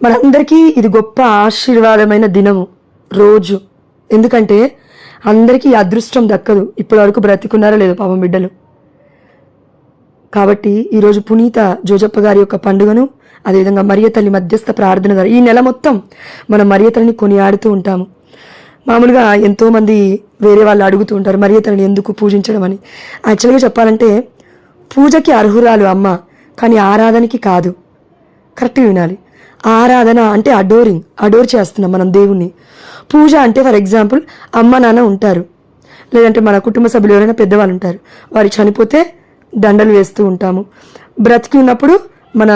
మనందరికీ ఇది గొప్ప ఆశీర్వాదమైన దినము, రోజు. ఎందుకంటే అందరికీ అదృష్టం దక్కదు, ఇప్పటి వరకు బ్రతికున్నారో లేదో పాపం బిడ్డలు. కాబట్టి ఈరోజు పునీత జోజప్ప గారి యొక్క పండుగను, అదేవిధంగా మరియ తల్లి మధ్యస్థ ప్రార్థన ద్వారా ఈ నెల మొత్తం మనం మరియ తల్లిని కొనియాడుతూ ఉంటాము. మామూలుగా ఎంతోమంది వేరే వాళ్ళు అడుగుతూ ఉంటారు మరియ తల్లిని ఎందుకు పూజించడం అని. యాక్చువల్గా చెప్పాలంటే పూజకి అర్హురాలు అమ్మ, కానీ ఆరాధనకి కాదు. కరెక్ట్గా వినాలి. ఆరాధన అంటే అడోర్ చేస్తున్నాం మనం దేవుణ్ణి. పూజ అంటే ఫర్ ఎగ్జాంపుల్ అమ్మ నాన్న ఉంటారు, లేదంటే మన కుటుంబ సభ్యులు ఎవరైనా పెద్దవాళ్ళు ఉంటారు, వారు చనిపోతే దండలు వేస్తూ ఉంటాము. బ్రతికి ఉన్నప్పుడు మన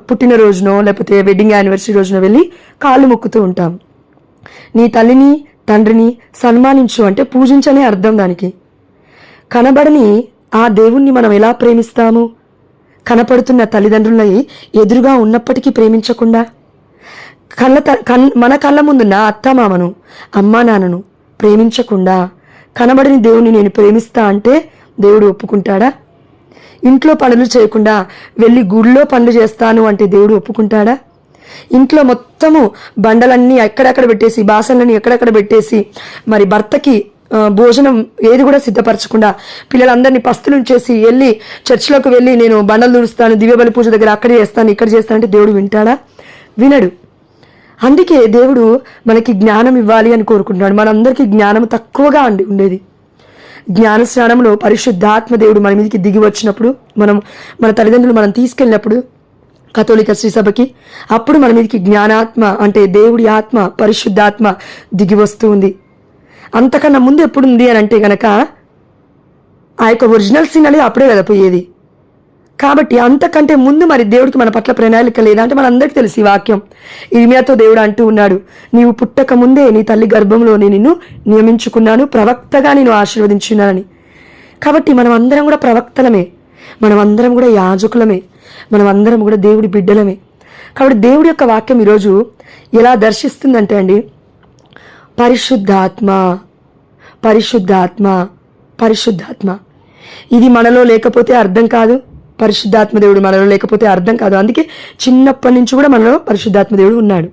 పుట్టినరోజునో లేకపోతే వెడ్డింగ్ యానివర్సరీ రోజున వెళ్ళి కాళ్ళు మొక్కుతూ ఉంటాము. నీ తల్లిని తండ్రిని సన్మానించు అంటే పూజించనే అర్థం దానికి. కనబడని ఆ దేవుణ్ణి మనం ఎలా ప్రేమిస్తాము? కనపడుతున్న తల్లిదండ్రులని ఎదురుగా ఉన్నప్పటికీ ప్రేమించకుండా, మన కళ్ళ ముందున్న అత్తమామను అమ్మా నాన్నను ప్రేమించకుండా కనబడని దేవుణ్ణి నేను ప్రేమిస్తా అంటే దేవుడు ఒప్పుకుంటాడా? ఇంట్లో పనులు చేయకుండా వెళ్ళి గుడిలో పనులు చేస్తాను అంటే దేవుడు ఒప్పుకుంటాడా? ఇంట్లో మొత్తము బండలన్నీ ఎక్కడెక్కడ పెట్టేసి, బాసనలన్నీ ఎక్కడెక్కడ పెట్టేసి, మరి భర్తకి భోజనం ఏది కూడా సిద్ధపరచకుండా పిల్లలందరినీ పస్తులుంచేసి వెళ్ళి చర్చిలోకి వెళ్ళి నేను బండలు తుడుస్తాను, దివ్యబలి పూజ దగ్గర అక్కడ చేస్తాను ఇక్కడ చేస్తానంటే దేవుడు వింటాడా? వినడు. అందుకే దేవుడు మనకి జ్ఞానం ఇవ్వాలి అని కోరుకుంటున్నాడు. మనందరికీ జ్ఞానం తక్కువగా ఉండేది. జ్ఞాన స్నానంలో పరిశుద్ధాత్మ దేవుడు మన మీదకి దిగి వచ్చినప్పుడు, మన తల్లిదండ్రులు మనం తీసుకెళ్ళినప్పుడు కథోలిక శ్రీ సభకి, అప్పుడు మన మీదకి జ్ఞానాత్మ అంటే దేవుడి ఆత్మ పరిశుద్ధాత్మ దిగి వస్తూ ఉంది. అంతకన్నా ముందు ఎప్పుడుంది అని అంటే గనక ఆ యొక్క ఒరిజినల్ సీన్ అనేది అప్పుడే కదా పోయేది. కాబట్టి అంతకంటే ముందు మరి దేవుడికి మన పట్ల ప్రణాళిక లేదా అంటే మనందరికీ తెలుసు ఈ వాక్యం. ఇర్మియాతో దేవుడు అంటూ ఉన్నాడు, నీవు పుట్టక ముందే నీ తల్లి గర్భంలో నేను నిన్ను నియమించుకున్నాను, ప్రవక్తగా నేను ఆశీర్వదించున్నానని. కాబట్టి మనం అందరం కూడా ప్రవక్తలమే, మనం అందరం కూడా యాజకులమే, మనం అందరం కూడా దేవుడి బిడ్డలమే. కాబట్టి దేవుడి యొక్క వాక్యం ఈరోజు ఎలా దర్శిస్తుందంటే అండి, పరిశుద్ధాత్మ పరిశుద్ధాత్మ పరిశుద్ధాత్మ. ఇది మనలో లేకపోతే అర్థం కాదు. పరిశుద్ధాత్మ దేవుడు మనలో లేకపోతే అర్థం కాదు. అందుకే చిన్నప్పటి నుంచి కూడా మనలో పరిశుద్ధాత్మ దేవుడు ఉన్నాడు.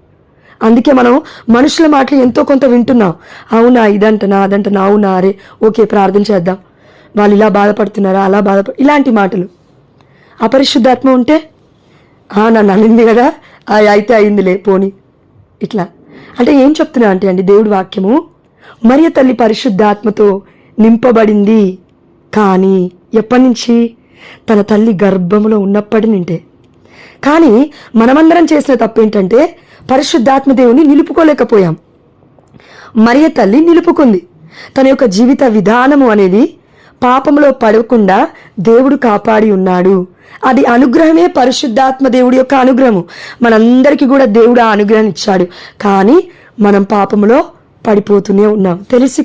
అందుకే మనం మనుషుల మాటలు ఎంతో కొంత వింటున్నాం. అవునా, ఇదంటనా అదంటనా, అవునా, అరే ఓకే ప్రార్థన చేద్దాం, వాళ్ళు ఇలా బాధపడుతున్నారా అలా ఇలాంటి మాటలు. అపరిశుద్ధాత్మ ఉంటే నన్ను అనింది కదా, అయితే అయిందిలే పోని, ఇట్లా. అంటే ఏం చెప్తున్నా అంటే అండి, దేవుడి వాక్యము మరియ తల్లి పరిశుద్ధాత్మతో నింపబడింది. కానీ ఎప్పటి నుంచి? తన తల్లి గర్భంలో ఉన్నప్పటి నుండే. కానీ మనమందరం చేసిన తప్పేంటంటే పరిశుద్ధాత్మ దేవుని నిలుపుకోలేకపోయాం. మరియ తల్లి నిలుపుకుంది. తన యొక్క జీవిత విధానము అనేది పాపంలో పడకుండా దేవుడు కాపాడి ఉన్నాడు. అది అనుగ్రహమే, పరిశుద్ధాత్మ దేవుడి యొక్క అనుగ్రహము. మనందరికీ కూడా దేవుడు ఆ అనుగ్రహం ఇచ్చాడు. కానీ మనం పాపంలో పడిపోతూనే ఉన్నాం, తెలిసి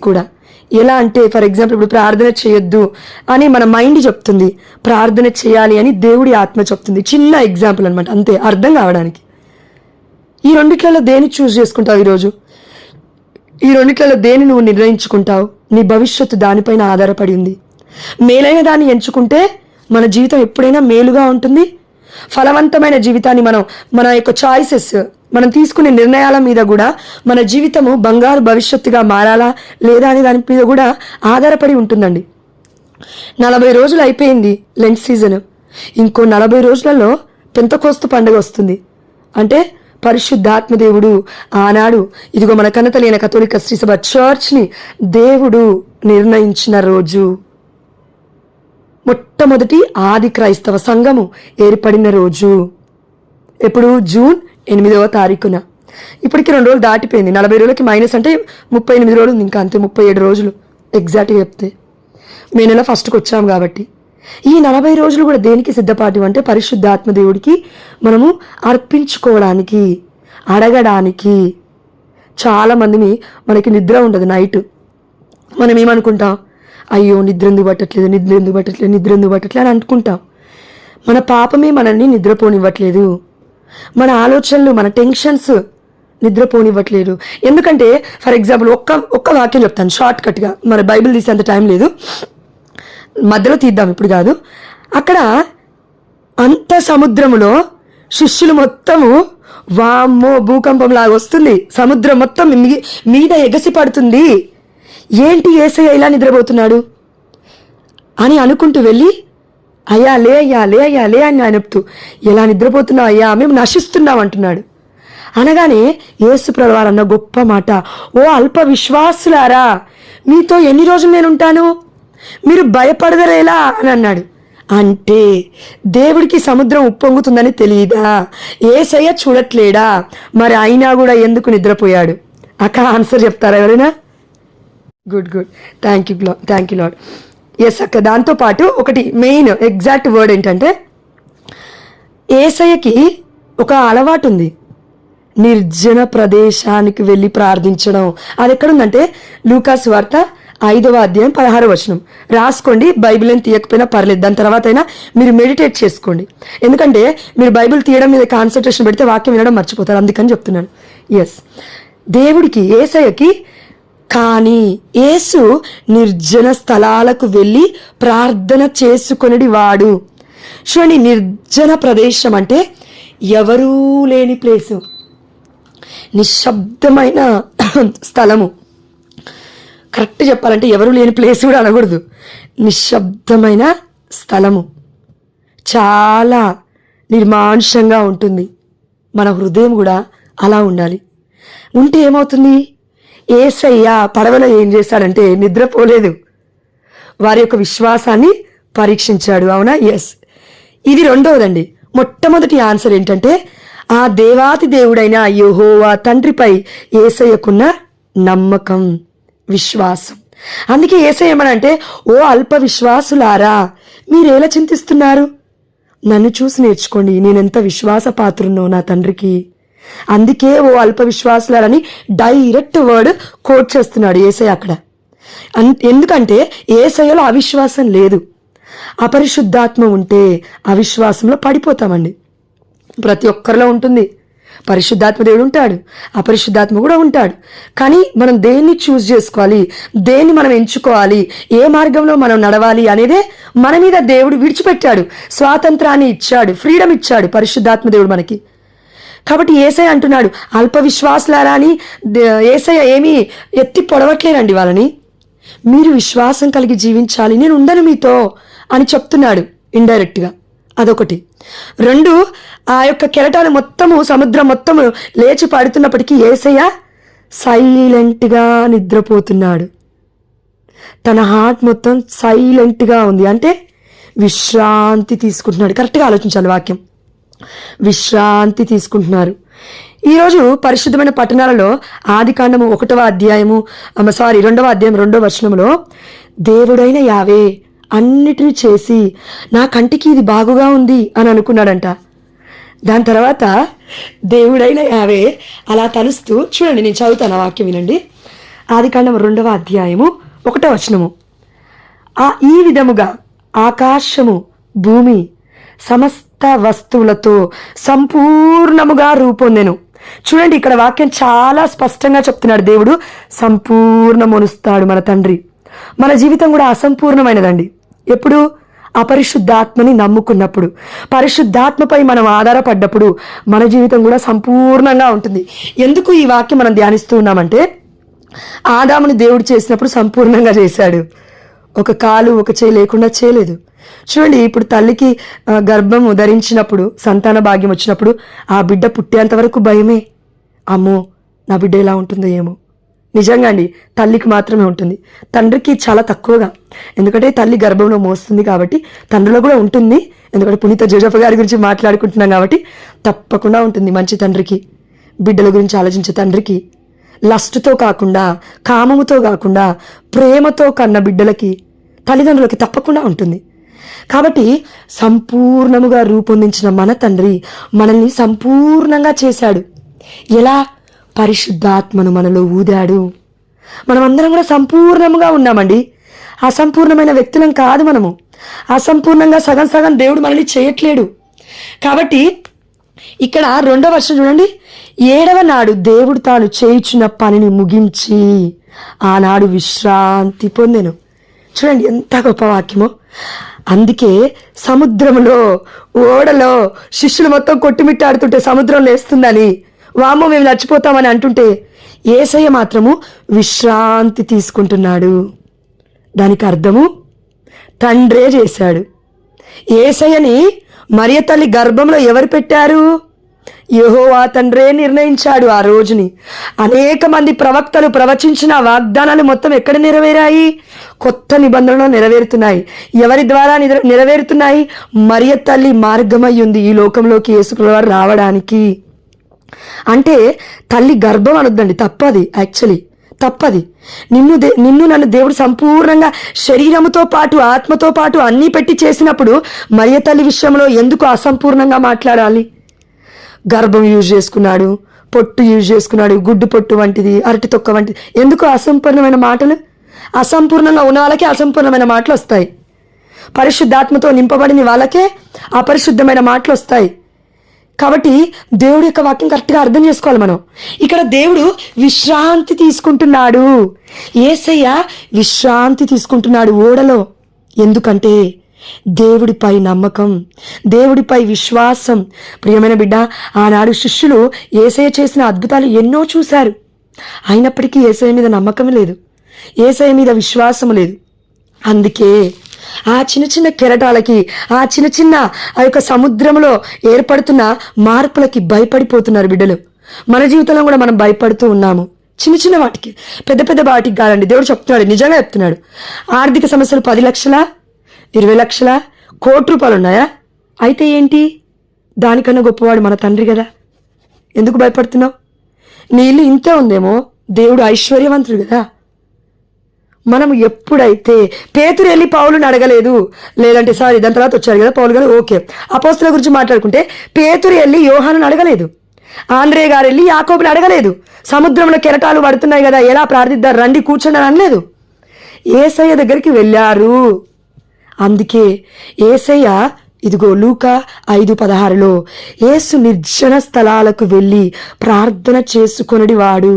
కూడా. ఎలా అంటే ఫర్ ఎగ్జాంపుల్ ఇప్పుడు ప్రార్థన చేయొద్దు అని మన మైండ్ చెప్తుంది, ప్రార్థన చేయాలి అని దేవుడి ఆత్మ చెప్తుంది. చిన్న ఎగ్జాంపుల్ అనమాట, అంతే, అర్థం కావడానికి. ఈ రెండిట్లలో దేని చూస్ చేసుకుంటావు ఈరోజు? ఈ రెండిట్లలో దేని నువ్వు నిర్ణయించుకుంటావు? నీ భవిష్యత్తు దానిపైన ఆధారపడి ఉంది. మేలైన దాన్ని ఎంచుకుంటే మన జీవితం ఎప్పుడైనా మేలుగా ఉంటుంది. ఫలవంతమైన జీవితాన్ని మన యొక్క చాయిసెస్, మనం తీసుకునే నిర్ణయాల మీద కూడా మన జీవితము బంగారు భవిష్యత్తుగా మారాలా లేదా అనే దాని మీద కూడా ఆధారపడి ఉంటుందండి. 40 రోజులు అయిపోయింది లెంట్ సీజన్. ఇంకో 40 రోజులలో పెంతెకోస్తు పండుగ వస్తుంది. అంటే పరిశుద్ధాత్మదేవుడు ఆనాడు ఇదిగో మన కన్నతలైన కథోలిక శ్రీ సభ చర్చ్ని దేవుడు నిర్ణయించిన రోజు. మొట్టమొదటి ఆది క్రైస్తవ సంఘము ఏర్పడిన రోజు ఎప్పుడు? జూన్ 8వ తారీఖున. ఇప్పటికి 2 రోజులు దాటిపోయింది. 40 రోజులకి మైనస్ అంటే 38 రోజులు, ఇంకా అంతే 37 రోజులు ఎగ్జాక్ట్గా చెప్తే. మే నెల ఫస్ట్కి వచ్చాం కాబట్టి ఈ 40 రోజులు కూడా దేనికి సిద్ధపాటు అంటే పరిశుద్ధాత్మ దేవుడికి మనము అర్పించుకోవడానికి, అడగడానికి. చాలామందిని మనకి నిద్ర ఉండదు నైట్. మనం ఏమనుకుంటాం? అయ్యో నిద్ర ఎందుకు పట్టట్లేదు అని అనుకుంటాం. మన పాపమే మనల్ని నిద్రపోనివ్వట్లేదు. మన ఆలోచనలు, మన టెన్షన్స్ నిద్రపోనివ్వట్లేదు. ఎందుకంటే ఫర్ ఎగ్జాంపుల్ ఒక్క వాక్యం చెప్తాను షార్ట్ కట్గా, మరి బైబిల్ తీసేంత టైం లేదు, మధ్యలో తీద్దాం ఇప్పుడు కాదు. అక్కడ అంత సముద్రములో శిష్యులు మొత్తము వామ్మో భూకంపం లాగా వస్తుంది, సముద్రం మొత్తం మీద ఎగసి పడుతుంది, ఏంటి యేసయ్య ఇలా నిద్రపోతున్నాడు అని అనుకుంటూ వెళ్ళి అయ్యా లే అయ్యా లే అయ్యా లే అని చెప్తూ ఎలా నిద్రపోతున్నావు అయ్యా, మేము నశిస్తున్నాం అంటున్నాడు. అనగానే యేసు ప్రభువారు అన్న గొప్ప మాట, ఓ అల్ప విశ్వాసులారా, మీతో ఎన్ని రోజులు నేను ఉంటాను, మీరు భయపడదరేలా అని అన్నాడు. అంటే దేవుడికి సముద్రం ఉప్పొంగుతుందని తెలియదా? యేసయ్య చూడట్లేడా? మరి అయినా కూడా ఎందుకు నిద్రపోయాడు? అక్క ఆన్సర్ చెప్తారా ఎవరైనా? Good good, thank you Lord. Yes అక్క, దాంతోపాటు ఒకటి మెయిన్ ఎగ్జాక్ట్ వర్డ్ ఏంటంటే, యేసయ్యకి ఒక అలవాటు ఉంది, నిర్జన ప్రదేశానికి వెళ్ళి ప్రార్థించడం. అది ఎక్కడుందంటే లూకాసు వార్త 5వ అధ్యాయం 16వ వచనం. రాసుకోండి, బైబిల్ ఏం తీయకపోయినా పర్లేదు, దాని తర్వాత అయినా మీరు మెడిటేట్ చేసుకోండి. ఎందుకంటే మీరు బైబిల్ తీయడం మీద కాన్సన్ట్రేషన్ పెడితే వాక్యం వినడం మర్చిపోతారు, అందుకని చెప్తున్నాను. ఎస్, దేవుడికి యేసయ్యకి కానీ యేసు నిర్జన స్థలాలకు వెళ్ళి ప్రార్థన చేసుకొనిడి వాడు. చూడండి, నిర్జన ప్రదేశం అంటే ఎవరూ లేని ప్లేసు, నిశ్శబ్దమైన స్థలము. కరెక్ట్ చెప్పాలంటే ఎవరు లేని ప్లేస్ కూడా అనకూడదు, నిశ్శబ్దమైన స్థలము, చాలా నిర్మానుషంగా ఉంటుంది. మన హృదయం కూడా అలా ఉండాలి. ఉంటే ఏమవుతుంది? యేసయ్య పడవలో ఏం చేశాడంటే నిద్రపోలేదు, వారి యొక్క విశ్వాసాన్ని పరీక్షించాడు. అవునా? ఎస్. ఇది రెండవదండి. మొట్టమొదటి ఆన్సర్ ఏంటంటే, ఆ దేవాతి దేవుడైన యెహోవా తండ్రిపై యేసయ్యకున్న నమ్మకం, విశ్వాసం. అందుకే యేసయ్య ఏమనంటే, ఓ అల్ప విశ్వాసులారా, మీరేలా చింతిస్తున్నారు? నన్ను చూసి నేర్చుకోండి, నేనెంత విశ్వాసపాత్రున్నో నా తండ్రికి. అందుకే ఓ అల్ప విశ్వాసులారని డైరెక్ట్ వర్డ్ కోట్ చేస్తున్నాడు యేసయ్య అక్కడ. ఎందుకంటే యేసయ్యలో అవిశ్వాసం లేదు. అపరిశుద్ధాత్మ ఉంటే అవిశ్వాసంలో పడిపోతామండి. ప్రతి ఒక్కరిలో ఉంటుంది. పరిశుద్ధాత్మ దేవుడు ఉంటాడు, అపరిశుద్ధాత్మ కూడా ఉంటాడు. కానీ మనం దేన్ని చూస్ చేసుకోవాలి, దేన్ని మనం ఎంచుకోవాలి, ఏ మార్గంలో మనం నడవాలి అనేదే మన మీద దేవుడు విడిచిపెట్టాడు. స్వాతంత్రాన్ని ఇచ్చాడు, ఫ్రీడమ్ ఇచ్చాడు పరిశుద్ధాత్మ దేవుడు మనకి. కాబట్టి యేసయ్య అంటున్నాడు, అల్ప విశ్వాసులారా అని. యేసయ్య ఏమీ ఎత్తి పొడవట్లేనండి వాళ్ళని. మీరు విశ్వాసం కలిగి జీవించాలి, నేను ఉండను మీతో అని చెప్తున్నాడు ఇండైరెక్ట్గా. అదొకటి. రెండు, ఆ యొక్క కెరటాలు మొత్తము సముద్రం మొత్తము లేచి పడుతున్నప్పటికీ యేసయ్య సైలెంట్గా నిద్రపోతున్నాడు. తన హార్ట్ మొత్తం సైలెంట్గా ఉంది, అంటే విశ్రాంతి తీసుకుంటున్నాడు. కరెక్ట్గా ఆలోచించాలి వాక్యం, విశ్రాంతి తీసుకుంటున్నారు. ఈరోజు పరిశుద్ధమైన పట్టణాలలో ఆదికాండము 1వ అధ్యాయము 2వ అధ్యాయం 2వ వచనంలో, దేవుడైన యావే అన్నిటిని చేసి నా కంటికి ఇది బాగుగా ఉంది అని అనుకున్నాడంట. దాని తర్వాత దేవుడైన యావే అలా తలుస్తూ, చూడండి నేను చదువుతాను, వాక్యం వినండి. ఆదికాండం 2వ అధ్యాయము 1వ వచనము. ఈ విధముగా ఆకాశము భూమి సమస్త వస్తువులతో సంపూర్ణముగా రూపొందెను. చూడండి, ఇక్కడ వాక్యం చాలా స్పష్టంగా చెప్తున్నాడు. దేవుడు సంపూర్ణమొనుస్తాడు మన తండ్రి. మన జీవితం కూడా అసంపూర్ణమైనదండి. ఎప్పుడు? అపరిశుద్ధాత్మని నమ్ముకున్నప్పుడు, పరిశుద్ధాత్మపై మనం ఆధారపడ్డప్పుడు మన జీవితం కూడా సంపూర్ణంగా ఉంటుంది. ఎందుకు ఈ వాక్యం మనం ధ్యానిస్తూ ఉన్నామంటే, ఆదాముని దేవుడు చేసినప్పుడు సంపూర్ణంగా చేశాడు, ఒక కాలు ఒక చేయి లేకుండా చేయలేదు. చూడండి, ఇప్పుడు తల్లికి గర్భం ధరించినప్పుడు, సంతాన భాగ్యం వచ్చినప్పుడు ఆ బిడ్డ పుట్టేంత వరకు భయమే. అమ్మో నా బిడ్డ ఎలా ఉంటుందో ఏమో. నిజంగా అండి, తల్లికి మాత్రమే ఉంటుంది, తండ్రికి చాలా తక్కువగా. ఎందుకంటే తల్లి గర్భంలో మోస్తుంది కాబట్టి తండ్రిలో కూడా ఉంటుంది. ఎందుకంటే పునీత జోజప్ప గారి గురించి మాట్లాడుకుంటున్నాం కాబట్టి తప్పకుండా ఉంటుంది. మంచి తండ్రికి, బిడ్డల గురించి ఆలోచించే తండ్రికి, లస్ట్తో కాకుండా, కామముతో కాకుండా ప్రేమతో కన్న బిడ్డలకి, తల్లిదండ్రులకి తప్పకుండా ఉంటుంది. కాబట్టి సంపూర్ణముగా రూపొందించిన మన తండ్రి మనల్ని సంపూర్ణంగా చేశాడు. ఎలా? పరిశుద్ధాత్మను మనలో ఊదాడు. మనమందరం కూడా సంపూర్ణముగా ఉన్నామండి. అసంపూర్ణమైన వ్యక్తులం కాదు మనము. అసంపూర్ణంగా సగం సగం దేవుడు మనల్ని చేయట్లేడు. కాబట్టి ఇక్కడ 2వ వచనం చూడండి. 7వ నాడు దేవుడు తాను చేయుచున్న పనిని ముగించి ఆనాడు విశ్రాంతి పొందెను. చూడండి ఎంత గొప్ప వాక్యమో. అందుకే సముద్రంలో ఓడలో శిష్యులు మొత్తం కొట్టుమిట్టాడుతుంటే సముద్రం లేస్తుందని, వామ్మో మేము చచ్చిపోతామని అంటుంటే యేసయ్య మాత్రము విశ్రాంతి తీసుకుంటున్నాడు. దానికి అర్థము తండ్రే చేశాడు. యేసయ్యని మరియ తల్లి గర్భంలో ఎవరు పెట్టారు? యెహోవా తండ్రే నిర్ణయించాడు ఆ రోజుని. అనేక మంది ప్రవక్తలు ప్రవచించిన వాగ్దానాలు మొత్తం ఎక్కడ నెరవేరాయి? కొత్త నిబంధనలో నెరవేరుతున్నాయి. ఎవరి ద్వారా నెరవేరుతున్నాయి? మరియ తల్లి మార్గమై ఉంది ఈ లోకంలోకి యేసుప్రభువు వారు రావడానికి. అంటే తల్లి గర్భం అనొద్దండి, తప్పది. యాక్చువల్లీ తప్పది. నిన్ను నన్ను దేవుడు సంపూర్ణంగా శరీరముతో పాటు ఆత్మతో పాటు అన్నీ పెట్టి చేసినప్పుడు మరియ తల్లి విషయంలో ఎందుకు అసంపూర్ణంగా మాట్లాడాలి? గర్భం యూజ్ చేసుకున్నాడు, పొట్టు యూజ్ చేసుకున్నాడు, గుడ్డు పొట్టు వంటిది, అరటి తొక్క వంటిది. ఎందుకు అసంపూర్ణమైన మాటలు? అసంపూర్ణంగా ఉన్న వాళ్ళకే అసంపూర్ణమైన మాటలు వస్తాయి. పరిశుద్ధాత్మతో నింపబడిన వాళ్ళకే అపరిశుద్ధమైన మాటలు వస్తాయి. కాబట్టి దేవుడి యొక్క వాక్యం కరెక్ట్గా అర్థం చేసుకోవాలి మనం. ఇక్కడ దేవుడు విశ్రాంతి తీసుకుంటున్నాడు. యేసయ్య విశ్రాంతి తీసుకుంటున్నాడు ఓడలో. ఎందుకంటే దేవుడిపై నమ్మకం, దేవుడిపై విశ్వాసం. ప్రియమైన బిడ్డ, ఆనాడు శిష్యులు యేసయ్య చేసిన అద్భుతాలు ఎన్నో చూశారు. అయినప్పటికీ యేసయ్య మీద నమ్మకం లేదు, యేసయ్య మీద విశ్వాసం లేదు. అందుకే ఆ చిన్న చిన్న కెరటాలకి, ఆ చిన్న చిన్న ఆ యొక్క సముద్రంలో ఏర్పడుతున్న మార్పులకి భయపడిపోతున్నారు బిడ్డలు. మన జీవితంలో కూడా మనం భయపడుతూ ఉన్నాము. చిన్న చిన్న వాటికి, పెద్ద పెద్ద వాటికి కాదండి. దేవుడు చెప్తున్నాడు, నిజంగా చెప్తున్నాడు. ఆర్థిక సమస్యలు 10 లక్షల, 20 లక్షల, ₹1,00,00,000 ఉన్నాయా? అయితే ఏంటి? దానికన్నా గొప్పవాడు మన తండ్రి కదా. ఎందుకు భయపడుతున్నావు? నీ ఇల్లు ఇంతే ఉందేమో, దేవుడు ఐశ్వర్యవంతుడు కదా. మనం ఎప్పుడైతే పేతురు వెళ్ళి పౌలుని అడగలేదు, లేదంటే దాని తర్వాత వచ్చారు కదా పౌలు గారు, ఓకే, అపోస్తుల గురించి మాట్లాడుకుంటే పేతురు వెళ్ళి యోహానుని అడగలేదు, ఆంద్రే గారు వెళ్ళి యాకోబుని అడగలేదు, సముద్రంలో కెరటాలు పడుతున్నాయి కదా ఎలా ప్రార్థిద్దారు రండి కూర్చొని అని అనలేదు. యేసయ్య దగ్గరికి వెళ్ళారు. అందుకే యేసయ్య ఇదిగో లూకా 5:16లో యేసు నిర్జన స్థలాలకు వెళ్ళి ప్రార్థన చేసుకొనడి వాడు.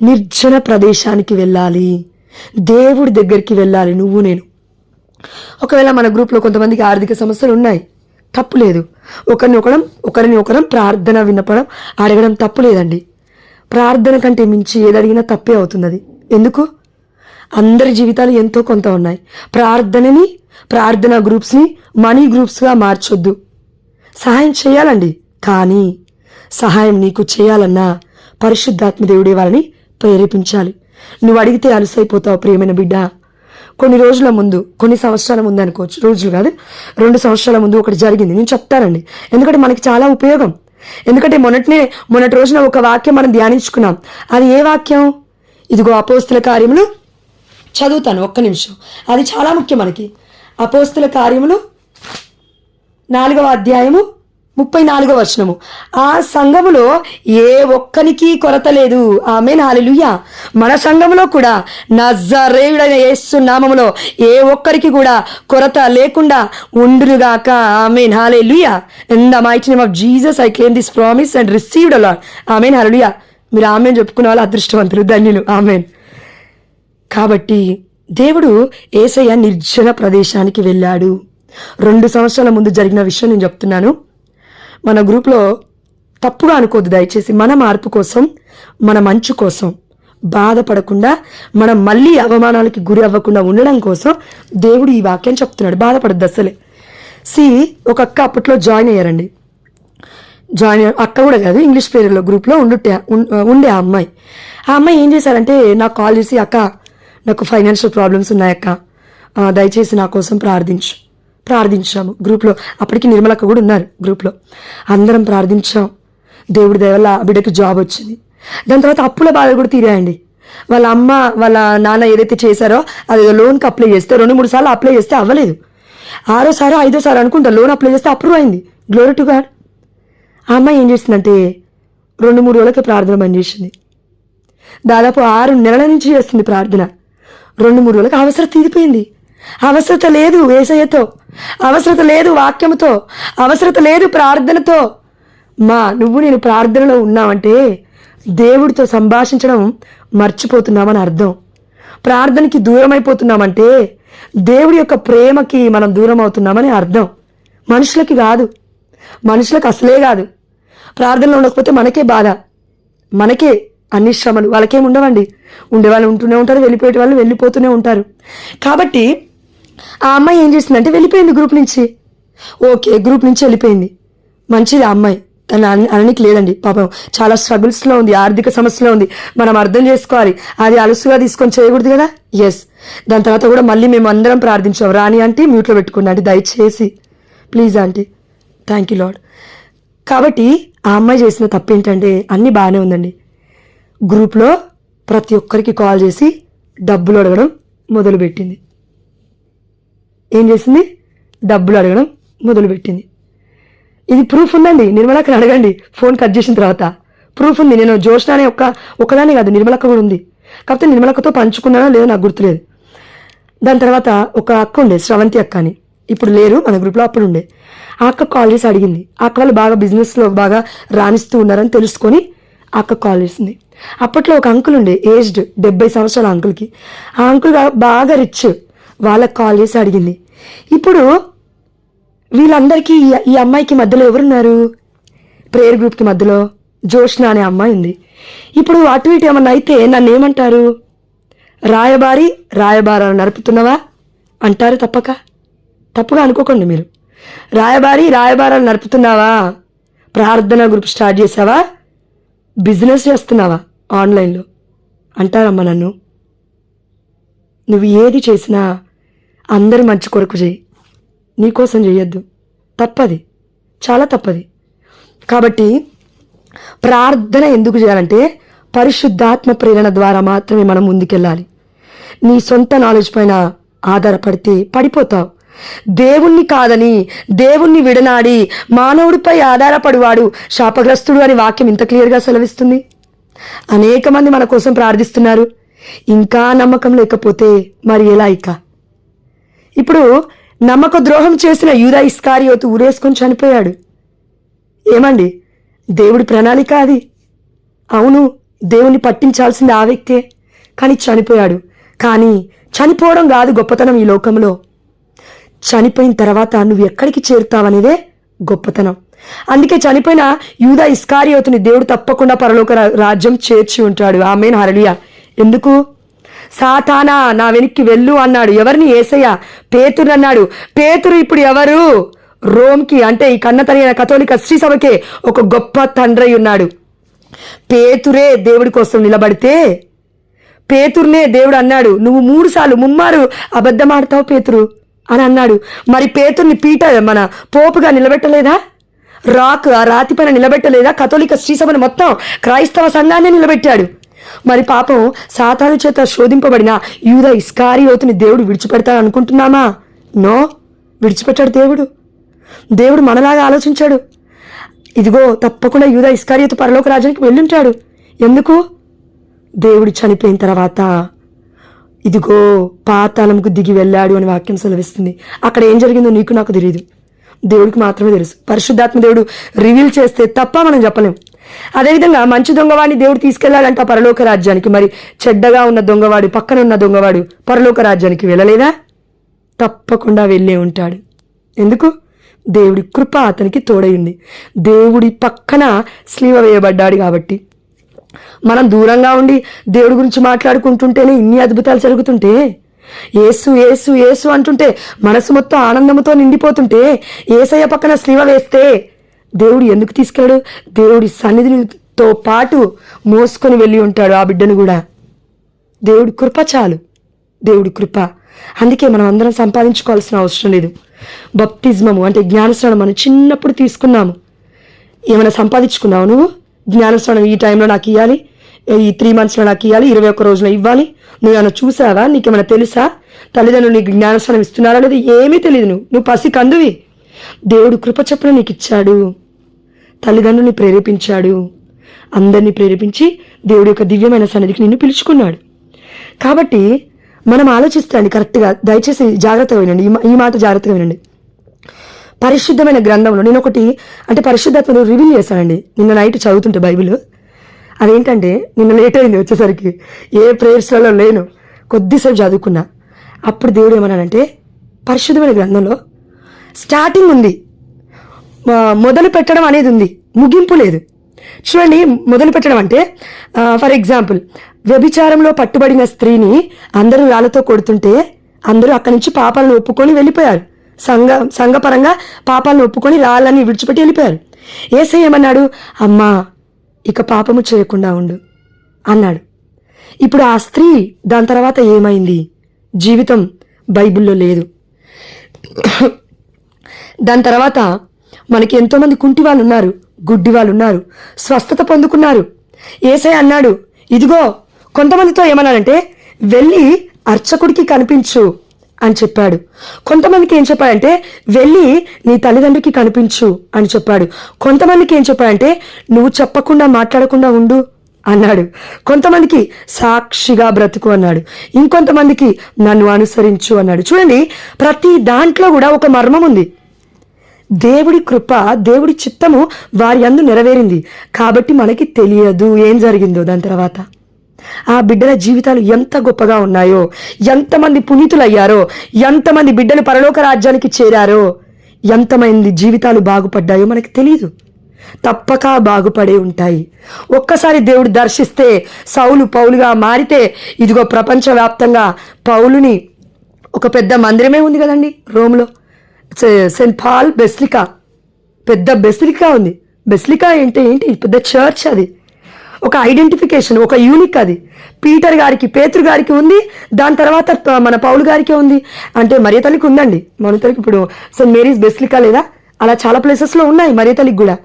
నిర్జన ప్రదేశానికి వెళ్ళాలి, దేవుడి దగ్గరికి వెళ్ళాలి. నువ్వు నేను ఒకవేళ మన గ్రూప్లో కొంతమందికి ఆర్థిక సమస్యలు ఉన్నాయి, తప్పు లేదు. ఒకరిని ఒకరం ప్రార్థన విన్నపడం అడగడం తప్పు లేదండి. ప్రార్థన కంటే మించి ఏది అడిగినా తప్పే అవుతుంది. ఎందుకు? అందరి జీవితాలు ఎంతో కొంత ఉన్నాయి. ప్రార్థనా గ్రూప్స్ని మనీ గ్రూప్స్గా మార్చొద్దు. సహాయం చేయాలండి, కానీ సహాయం నీకు చేయాలన్నా పరిశుద్ధాత్మ దేవుడే వారిని ప్రేరేపించాలి. నువ్వు అడిగితే అలసైపోతావు ప్రియమైన బిడ్డ. కొన్ని రోజుల ముందు, కొన్ని సంవత్సరాల ముందు అనుకోవచ్చు, రోజులు కాదు 2 సంవత్సరాల ముందు ఒకటి జరిగింది. నేను చెప్తానండి, ఎందుకంటే మనకి చాలా ఉపయోగం. ఎందుకంటే మొన్నటి రోజున ఒక వాక్యం మనం ధ్యానించుకున్నాం. అది ఏ వాక్యం? ఇదిగో అపోస్తుల కార్యములు చదువుతాను, ఒక్క నిమిషం. అది చాలా ముఖ్యం మనకి. అపోస్తుల కార్యములు 4వ అధ్యాయము 34వ వచనము. ఆ సంఘములో ఏ ఒక్కనికి కొరత లేదు. ఆమేన్, హల్లెలూయా. మన సంఘములో కూడా నజరేయుడైన యేసు నామములో ఏ ఒక్కరికి కూడా కొరత లేకుండా ఉండునుగాక. Amen, hallelujah. In the mighty name of Jesus I claim this promise and received a lot. Amen, hallelujah. మీరు ఆమేన్ చెప్పుకునే వాళ్ళు అదృష్టవంతులు, ధన్యులు. ఆమేన్. కాబట్టి దేవుడు యేసయ్య నిర్జన ప్రదేశానికి వెళ్ళాడు. 2 సంవత్సరాల ముందు జరిగిన విషయం నేను చెప్తున్నాను. మన గ్రూప్లో తప్పుగా అనుకోద్దు దయచేసి. మన మార్పు కోసం, మన మంచు కోసం బాధపడకుండా, మనం మళ్ళీ అవమానాలకి గురి అవ్వకుండా ఉండడం కోసం దేవుడు ఈ వాక్యం చెప్తున్నాడు. బాధపడద్దు అసలే. ఒక అక్క అప్పట్లో జాయిన్ అయ్యారండి. అక్క కూడా కాదు, ఇంగ్లీష్ పేరులో గ్రూప్లో ఉండే ఆ అమ్మాయి ఏం చేశారంటే నాకు కాల్ చేసి, అక్క నాకు ఫైనాన్షియల్ ప్రాబ్లమ్స్ ఉన్నాయక్క, దయచేసి నా కోసం ప్రార్థించాము. గ్రూప్లో అప్పటికి నిర్మలక్క కూడా ఉన్నారు గ్రూప్లో. అందరం ప్రార్థించాం. దేవుడి దయ వల్ల ఆ బిడ్డకి జాబ్ వచ్చింది. దాని తర్వాత అప్పుల బాధలు కూడా తీరాయండి. వాళ్ళ అమ్మ వాళ్ళ నాన్న ఏదైతే చేశారో అది లోన్కి అప్లై చేస్తే 2-3 సార్లు అప్లై చేస్తే అవ్వలేదు. 6వ 5వ అనుకుంటా లోన్ అప్లై చేస్తే అప్రూవ్ అయింది. Glory to God. ఆ అమ్మాయి ఏం చేసిందంటే 2-3 రోజులకి ప్రార్థన బంద్ చేసింది. దాదాపు 6 నెలల నుంచి చేస్తుంది ప్రార్థన. 2-3 రోజులకు అవసరం తీరిపోయింది. అవసరత లేదు యేసయ్యతో, అవసరత లేదు వాక్యంతో, అవసరత లేదు ప్రార్థనతో. నువ్వు నేను ప్రార్థనలో ఉన్నావంటే దేవుడితో సంభాషించడం మర్చిపోతున్నామని అర్థం. ప్రార్థనకి దూరం అయిపోతున్నామంటే దేవుడి యొక్క ప్రేమకి మనం దూరం అవుతున్నామని అర్థం. మనుషులకి కాదు, మనుషులకు అసలే కాదు. ప్రార్థనలో ఉండకపోతే మనకే బాధ, మనకే అన్ని శ్రమలు. వాళ్ళకేమి ఉండవండి, ఉండేవాళ్ళు ఉంటూనే ఉంటారు, వెళ్ళిపోయే వాళ్ళు వెళ్ళిపోతూనే ఉంటారు. కాబట్టి ఆ అమ్మాయి ఏం చేసిందంటే వెళ్ళిపోయింది గ్రూప్ నుంచి. ఓకే, గ్రూప్ నుంచి వెళ్ళిపోయింది, మంచిది. ఆ అమ్మాయి తన అననికి లేదండి, పాపం చాలా స్ట్రగుల్స్లో ఉంది, ఆర్థిక సమస్యలో ఉంది. మనం అర్థం చేసుకోవాలి, అది అలుసుగా తీసుకొని చేయకూడదు కదా. ఎస్, దాని తర్వాత కూడా మళ్ళీ మేము అందరం ప్రార్థించాం. రాణి ఆంటీ మ్యూట్లో పెట్టుకున్నా అంటే దయచేసి please aunty, thank you lord. కాబట్టి ఆ అమ్మాయి చేసిన తప్పు ఏంటంటే అన్నీ బాగానే ఉందండి, గ్రూప్లో ప్రతి ఒక్కరికి కాల్ చేసి డబ్బులు అడగడం మొదలుపెట్టింది. ఏం చేసింది? డబ్బులు అడగడం మొదలుపెట్టింది. ఇది ప్రూఫ్ ఉందండి, నిర్మలక్కని అడగండి ఫోన్ కట్ చేసిన తర్వాత. ప్రూఫ్ ఉంది. నేను జోష్న అనే ఒక్కదాన్ని కాదు, నిర్మలక్క కూడా ఉంది. కాకపోతే నిర్మలక్కతో పంచుకున్నానో లేదో నాకు గుర్తులేదు. దాని తర్వాత ఒక అక్క ఉండే, శ్రవంతి అక్క అని, ఇప్పుడు లేరు మన గ్రూప్లో, అప్పుడు ఉండే. ఆ అక్క కాల్ చేసి అడిగింది. ఆ అక్క వాళ్ళు బాగా బిజినెస్లో బాగా రాణిస్తూ ఉన్నారని తెలుసుకొని ఆ అక్క కాల్ చేసింది. అప్పట్లో ఒక అంకుల్ ఉండే, ఏజ్డ్ 70 సంవత్సరాల అంకుల్కి. ఆ అంకుల్ బాగా రిచ్, వాళ్ళకి కాల్ చేసి అడిగింది. ఇప్పుడు వీళ్ళందరికీ ఈ అమ్మాయికి మధ్యలో ఎవరున్నారు? ప్రేయర్ గ్రూప్కి మధ్యలో జోష్న అనే అమ్మాయి ఉంది. ఇప్పుడు అటు ఇటు ఏమన్నా అయితే నన్ను ఏమంటారు? రాయబారాలు నడుపుతున్నావా అంటారు. తప్పుగా అనుకోకండి మీరు. రాయబారాలు నడుపుతున్నావా? ప్రార్థన గ్రూప్ స్టార్ట్ చేసావా? బిజినెస్ చేస్తున్నావా ఆన్లైన్లో అంటారమ్మా నన్ను. నువ్వు ఏది చేసినా అందరి మంచి కొరకు చేయి, నీకోసం చేయొద్దు. తప్పది, చాలా తప్పది. కాబట్టి ప్రార్థన ఎందుకు చేయాలంటే పరిశుద్ధాత్మ ప్రేరణ ద్వారా మాత్రమే మనం ముందుకెళ్ళాలి. నీ సొంత నాలెడ్జ్ పైన ఆధారపడితే పడిపోతావు. దేవుణ్ణి కాదని, దేవుణ్ణి విడనాడి మానవుడిపై ఆధారపడివాడు శాపగ్రస్తుడు అని వాక్యం ఇంత క్లియర్గా సెలవిస్తుంది. అనేక మంది మన కోసం ప్రార్థిస్తున్నారు, ఇంకా నమ్మకం లేకపోతే మరి ఎలా? ఇప్పుడు నమ్మక ద్రోహం చేసిన యూదా ఇస్కారియోతు ఊరేసుకొని చనిపోయాడు. ఏమండి, దేవుడి ప్రణాళిక అది. అవును, దేవుణ్ణి పట్టించాల్సింది ఆ వ్యక్తే, కానీ చనిపోయాడు. కానీ చనిపోవడం కాదు గొప్పతనం ఈ లోకంలో. చనిపోయిన తర్వాత నువ్వు ఎక్కడికి చేరుతావనేదే గొప్పతనం. అందుకే చనిపోయిన యూదా ఇస్కారియోతుని దేవుడు తప్పకుండా పరలోక రాజ్యం చేర్చి ఉంటాడు. ఆమేన్, హల్లెలూయా. ఎందుకు? సాతానా నా వెనక్కి వెళ్ళు అన్నాడు. ఎవరిని? యేసయ్య. పేతురు అన్నాడు. పేతురు ఇప్పుడు ఎవరు? రోమ్కి, అంటే ఈ కన్నతల్లి అయిన కథోలిక శ్రీ సభకే ఒక గొప్ప తండ్రి ఉన్నాడు. పేతురే దేవుడి కోసం నిలబడితే పేతురునే దేవుడు అన్నాడు, నువ్వు 3 సార్లు ముమ్మారు అబద్ధమాడతావు పేతురు అని అన్నాడు. మరి పేతుర్ని మన పోపుగా నిలబెట్టలేదా? ఆ రాతి పైన నిలబెట్టలేదా? కథోలిక శ్రీ సభను మొత్తం క్రైస్తవ సంఘాన్ని నిలబెట్టాడు. మరి పాపం సాతాను చేత శోధింపబడిన యూదా ఇస్కారియోతుని దేవుడు విడిచిపెడతాడు అనుకుంటున్నామా? నో, విడిచిపెట్టాడు దేవుడు మనలాగా ఆలోచించాడు. ఇదిగో తప్పకుండా యూదా ఇస్కారియోతు పరలోక రాజ్యానికి వెళ్ళుంటాడు. ఎందుకు? దేవుడు చనిపోయిన తర్వాత ఇదిగో పాతాళంకు దిగి వెళ్ళాడు అని వాక్యం సెలవిస్తుంది. అక్కడ ఏం జరిగిందో నీకు నాకు తెలియదు, దేవుడికి మాత్రమే తెలుసు. పరిశుద్ధాత్మ దేవుడు రివీల్ చేస్తే తప్ప మనం చెప్పలేం. అదేవిధంగా మంచి దొంగవాడిని దేవుడు తీసుకెళ్లాడంట పరలోక రాజ్యానికి. మరి చెడ్డగా ఉన్న దొంగవాడు, పక్కన ఉన్న దొంగవాడు పరలోక రాజ్యానికి వెళ్ళలేదా? తప్పకుండా వెళ్ళే ఉంటాడు. ఎందుకు? దేవుడి కృప అతనికి తోడైంది. దేవుడి పక్కన స్లీవ వేయబడ్డాడు కాబట్టి. మనం దూరంగా ఉండి దేవుడి గురించి మాట్లాడుకుంటుంటేనే ఇన్ని అద్భుతాలు జరుగుతుంటే, యేసు యేసు యేసు అంటుంటే మనసు మొత్తం ఆనందంతో నిండిపోతుంటే, యేసయ్య పక్కన స్లీవ వేస్తే దేవుడు ఎందుకు తీసుకెళ్ళాడు? దేవుడి సన్నిధితో పాటు మోసుకొని వెళ్ళి ఉంటాడు ఆ బిడ్డను కూడా. దేవుడి కృప చాలు, దేవుడి కృప. అందుకే మనం అందరం సంపాదించుకోవాల్సిన అవసరం లేదు. బప్తిజమము అంటే జ్ఞానస్నానం మనం చిన్నప్పుడు తీసుకున్నాము. ఏమైనా సంపాదించుకున్నావు నువ్వు? జ్ఞానస్నానం ఈ టైంలో నాకు ఇవ్వాలి, ఈ 3 monthsలో నాకు ఇవ్వాలి, 21 రోజులో ఇవ్వాలి. నువ్వు ఏమైనా చూసావా? నీకేమైనా తెలుసా? తల్లిదండ్రులు నీకు జ్ఞానస్నానం ఇస్తున్నారా అనేది ఏమీ తెలియదు. నువ్వు పసి కందువి. దేవుడు కృప చొప్పున నీకు ఇచ్చాడు. తల్లిదండ్రుల్ని ప్రేరేపించాడు, అందరినీ ప్రేరేపించి దేవుడి యొక్క దివ్యమైన సన్నిధికి నిన్ను పిలుచుకున్నాడు. కాబట్టి మనం ఆలోచిస్తాండి కరెక్ట్గా. దయచేసి జాగ్రత్తగా వినండి, ఈ మాట జాగ్రత్తగా వినండి. పరిశుద్ధమైన గ్రంథంలో నేను ఒకటి, అంటే పరిశుద్ధాత్మను రివీల్ చేశానండి నిన్న నైట్ చదువుతుంటే బైబిల్. అదేంటంటే నిన్న లేట్ అయింది వచ్చేసరికి, ఏ ప్రేయర్స్లలో లేను, కొద్దిసేపు చదువుకున్నా. అప్పుడు దేవుడు ఏమన్నాడంటే, పరిశుద్ధమైన గ్రంథంలో స్టార్టింగ్ ఉంది, మొదలు పెట్టడం అనేది ఉంది, ముగింపు లేదు. చూడండి, మొదలు పెట్టడం అంటే ఫర్ ఎగ్జాంపుల్, వ్యభిచారంలో పట్టుబడిన స్త్రీని అందరూ రాళ్ళతో కొడుతుంటే అందరూ అక్కడి నుంచి పాపాలను ఒప్పుకొని వెళ్ళిపోయారు. సంఘపరంగా పాపాలను ఒప్పుకొని రాళ్ళని విడిచిపెట్టి వెళ్ళిపోయారు. యేసయ్య ఏమన్నాడు? అమ్మా, ఇక పాపము చేయకుండా ఉండు అన్నాడు. ఇప్పుడు ఆ స్త్రీ దాని తర్వాత ఏమైంది? జీవితం బైబిల్లో లేదు. దాని తర్వాత మనకి ఎంతోమంది కుంటి వాళ్ళు ఉన్నారు, గుడ్డి వాళ్ళు ఉన్నారు, స్వస్థత పొందుకున్నారు. యేసయ్య అన్నాడు, ఇదిగో కొంతమందితో ఏమన్నాడంటే, వెళ్ళి అర్చకుడికి కనిపించు అని చెప్పాడు. కొంతమందికి ఏం చెప్పాడంటే, వెళ్ళి నీ తల్లిదండ్రికి కనిపించు అని చెప్పాడు. కొంతమందికి ఏం చెప్పాడంటే, నువ్వు చెప్పకుండా మాట్లాడకుండా ఉండు అన్నాడు. కొంతమందికి సాక్షిగా బ్రతుకు అన్నాడు. ఇంకొంతమందికి నన్ను అనుసరించు అన్నాడు. చూడండి, ప్రతి దాంట్లో కూడా ఒక మర్మం ఉంది. దేవుడి కృప, దేవుడి చిత్తము వారి యందు నెరవేరింది కాబట్టి మనకి తెలియదు ఏం జరిగిందో. దాని తర్వాత ఆ బిడ్డల జీవితాలు ఎంత గొప్పగా ఉన్నాయో, ఎంతమంది పునీతులయ్యారో, ఎంతమంది బిడ్డలు పరలోక రాజ్యానికి చేరారో, ఎంతమంది జీవితాలు బాగుపడ్డాయో మనకి తెలియదు. తప్పక బాగుపడే ఉంటాయి. ఒక్కసారి దేవుడు దర్శిస్తే, సౌలు పౌలుగా మారితే, ఇదిగో ప్రపంచవ్యాప్తంగా పౌలుని ఒక పెద్ద మందిరమే ఉంది కదండి రోమ్లో, సెయింట్ పాల్ బెసిలికా, పెద్ద బెసిలికా ఉంది. బెసిలికా ఏంటి పెద్ద చర్చ్, అది ఒక ఐడెంటిఫికేషన్, ఒక యూనిక్. అది పీటర్ గారికి, పేతురు గారికి ఉంది, దాని తర్వాత మన పౌలు గారికే ఉంది. అంటే మరియ తల్లికి ఉందండి, మన తల్లికి ఇప్పుడు సెయింట్ మేరీస్ బెసిలికా లేదా, అలా చాలా ప్లేసెస్లో ఉన్నాయి మరియ తల్లికి కూడా.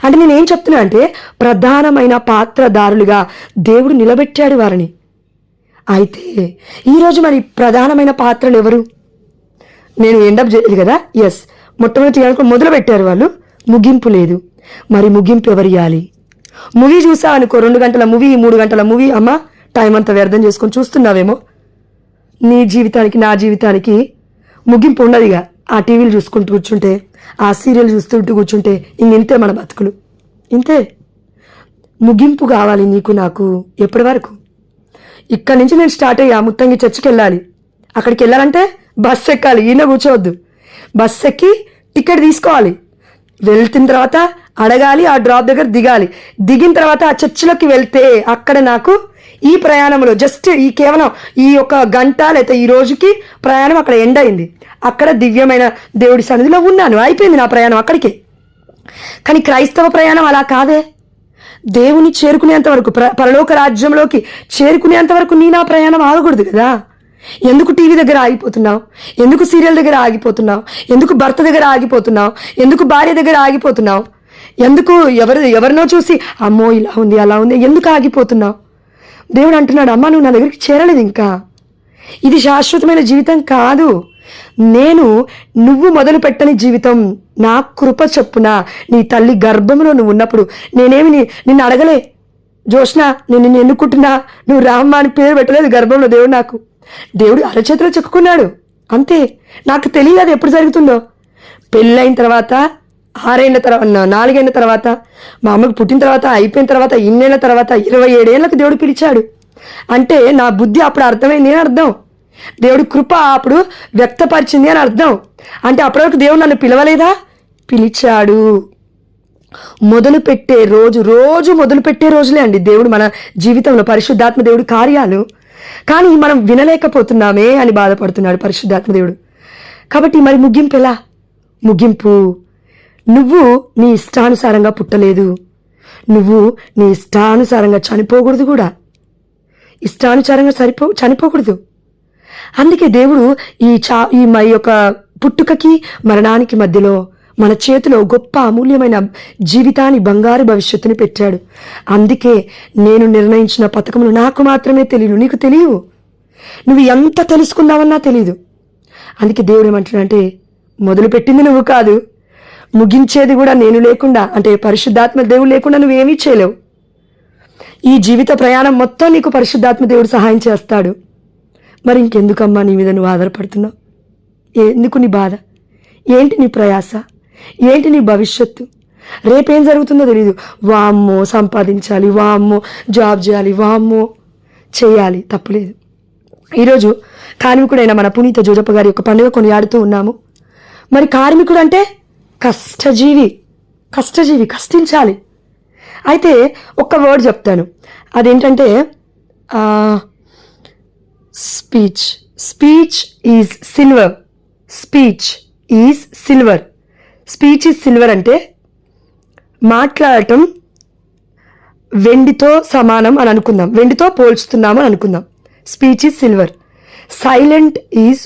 అంటే నేను ఏం చెప్తున్నా అంటే, ప్రధానమైన పాత్రదారులుగా దేవుడు నిలబెట్టాడు వారిని. అయితే ఈరోజు మరి ప్రధానమైన పాత్రలు ఎవరు? నేను ఎండప్ చేయలేదు కదా. ఎస్, మొట్టమొదటి మొదలు పెట్టారు వాళ్ళు, ముగింపు లేదు. మరి ముగింపు ఎవరు ఇవ్వాలి? మూవీ చూసా అనుకో, 2 గంటల మూవీ, 3 గంటల మూవీ, అమ్మ టైం అంతా వ్యర్థం చేసుకొని చూస్తున్నావేమో. నీ జీవితానికి, నా జీవితానికి ముగింపు ఉండదుగా. ఆ టీవీలు చూసుకుంటూ కూర్చుంటే, ఆ సీరియల్ చూస్తుంటూ కూర్చుంటే ఇంతే మన బతుకులు, ఇంతే. ముగింపు కావాలి నీకు నాకు. ఎప్పటి వరకు? ఇక్కడి నుంచి నేను స్టార్ట్ అయ్యా, ముత్తంగి చర్చికి వెళ్ళాలి. అక్కడికి వెళ్ళాలంటే బస్సు ఎక్కాలి, ఈయన కూర్చోవద్దు. బస్సు ఎక్కి టికెట్ తీసుకోవాలి. వెళ్తున్న తర్వాత అడగాలి, ఆ డ్రాప్ దగ్గర దిగాలి. దిగిన తర్వాత ఆ చర్చిలోకి వెళ్తే అక్కడ నాకు ఈ ప్రయాణంలో జస్ట్ కేవలం ఈ 1 గంట లేదా ఈ రోజుకి ప్రయాణం అక్కడ ఎండ్ అయింది. అక్కడ దివ్యమైన దేవుడి సన్నిధిలో ఉన్నాను, అయిపోయింది నా ప్రయాణం అక్కడికి. కానీ క్రైస్తవ ప్రయాణం అలా కాదే. దేవుని చేరుకునేంత వరకు, పరలోక రాజ్యంలోకి చేరుకునేంత వరకు నా ప్రయాణం ఆగకూడదు కదా. ఎందుకు టీవీ దగ్గర ఆగిపోతున్నావు? ఎందుకు సీరియల్ దగ్గర ఆగిపోతున్నావు? ఎందుకు భర్త దగ్గర ఆగిపోతున్నావు? ఎందుకు భార్య దగ్గర ఆగిపోతున్నావు? ఎందుకు ఎవరినో చూసి అమ్మో ఇలా ఉంది అలా ఉంది ఎందుకు ఆగిపోతున్నావు? దేవుడు అంటున్నాడు, అమ్మ నువ్వు నా దగ్గరికి చేరలేదు ఇంకా. ఇది శాశ్వతమైన జీవితం కాదు. నువ్వు మొదలు పెట్టని జీవితం నా కృప చొప్పున నీ తల్లి గర్భంలో నువ్వు ఉన్నప్పుడు నేనేమి నిన్ను అడగలే, జోష్న నేను నిన్ను ఎన్నుకుంటున్నా, నువ్వు రామ్మ అని పేరు పెట్టలేదు గర్భంలో. దేవుడు అరచేతిలో చెక్కున్నాడు అంతే. నాకు తెలియదు అది ఎప్పుడు జరుగుతుందో. పెళ్ళైన తర్వాత 6 ఏళ్ల తర్వాత, 4 ఏళ్ల తర్వాత, మా అమ్మకి పుట్టిన తర్వాత, అయిపోయిన తర్వాత, ఇన్నేళ్ల తర్వాత 27 ఏళ్ళకి దేవుడు పిలిచాడు. అంటే నా బుద్ధి అప్పుడు అర్థమైంది అని అర్థం. దేవుడి కృప అప్పుడు వ్యక్తపరిచింది అని అర్థం. అంటే అప్పటి వరకు దేవుడు నన్ను పిలవలేదా? పిలిచాడు. మొదలుపెట్టే రోజు మొదలుపెట్టే రోజులే అండి దేవుడు మన జీవితంలో, పరిశుద్ధాత్మ దేవుడి కార్యాలు. కానీ మనం వినలేకపోతున్నామే అని బాధపడుతున్నాడు పరిశుద్ధాత్మ దేవుడు. కాబట్టి మరి ముగింపు ఎలా? ముగింపు, నువ్వు నీ ఇష్టానుసారంగా పుట్టలేదు, నువ్వు నీ ఇష్టానుసారంగా చనిపోకూడదు కూడా. ఇష్టానుసారంగా చనిపోకూడదు. అందుకే దేవుడు ఈ యొక్క పుట్టుకకి మరణానికి మధ్యలో మన చేతిలో గొప్ప అమూల్యమైన జీవితాన్ని, బంగారు భవిష్యత్తుని పెట్టాడు. అందుకే నేను నిర్ణయించిన పథకములు నాకు మాత్రమే తెలియదు, నీకు తెలియవు. నువ్వు ఎంత తెలుసుకుందామన్నా తెలీదు. అందుకే దేవుడు ఏమంటున్నాడంటే, మొదలుపెట్టింది నువ్వు కాదు, ముగించేది కూడా నేను లేకుండా, అంటే పరిశుద్ధాత్మ దేవుడు లేకుండా నువ్వేమీ చేయలేవు. ఈ జీవిత ప్రయాణం మొత్తం నీకు పరిశుద్ధాత్మ దేవుడు సహాయం చేస్తాడు. మరి ఇంకెందుకమ్మా నీ మీద నువ్వు ఆధారపడుతున్నావు? ఎందుకు నీ బాధ? ఏంటి నీ ప్రయాస? ఏంటి నీ భవిష్యత్తు? రేపేం జరుగుతుందో తెలీదు. వామ్మో సంపాదించాలి, వామ్మో జాబ్ చేయాలి, వామ్మో చేయాలి, తప్పులేదు. ఈరోజు కార్మికుడైన మన పునీత జోజప్ప గారి యొక్క పండుగ కొనియాడుతూ ఉన్నాము. మరి కార్మికుడు అంటే కష్టజీవి, కష్టించాలి. అయితే ఒక్క వర్డ్ చెప్తాను, అదేంటంటే speech is silver. Speech is silver అంటే మాట్లాడటం వెండితో సమానం అని అనుకుందాం, వెండితో పోల్చుతున్నాము అని అనుకుందాం. Speech is silver. Silent is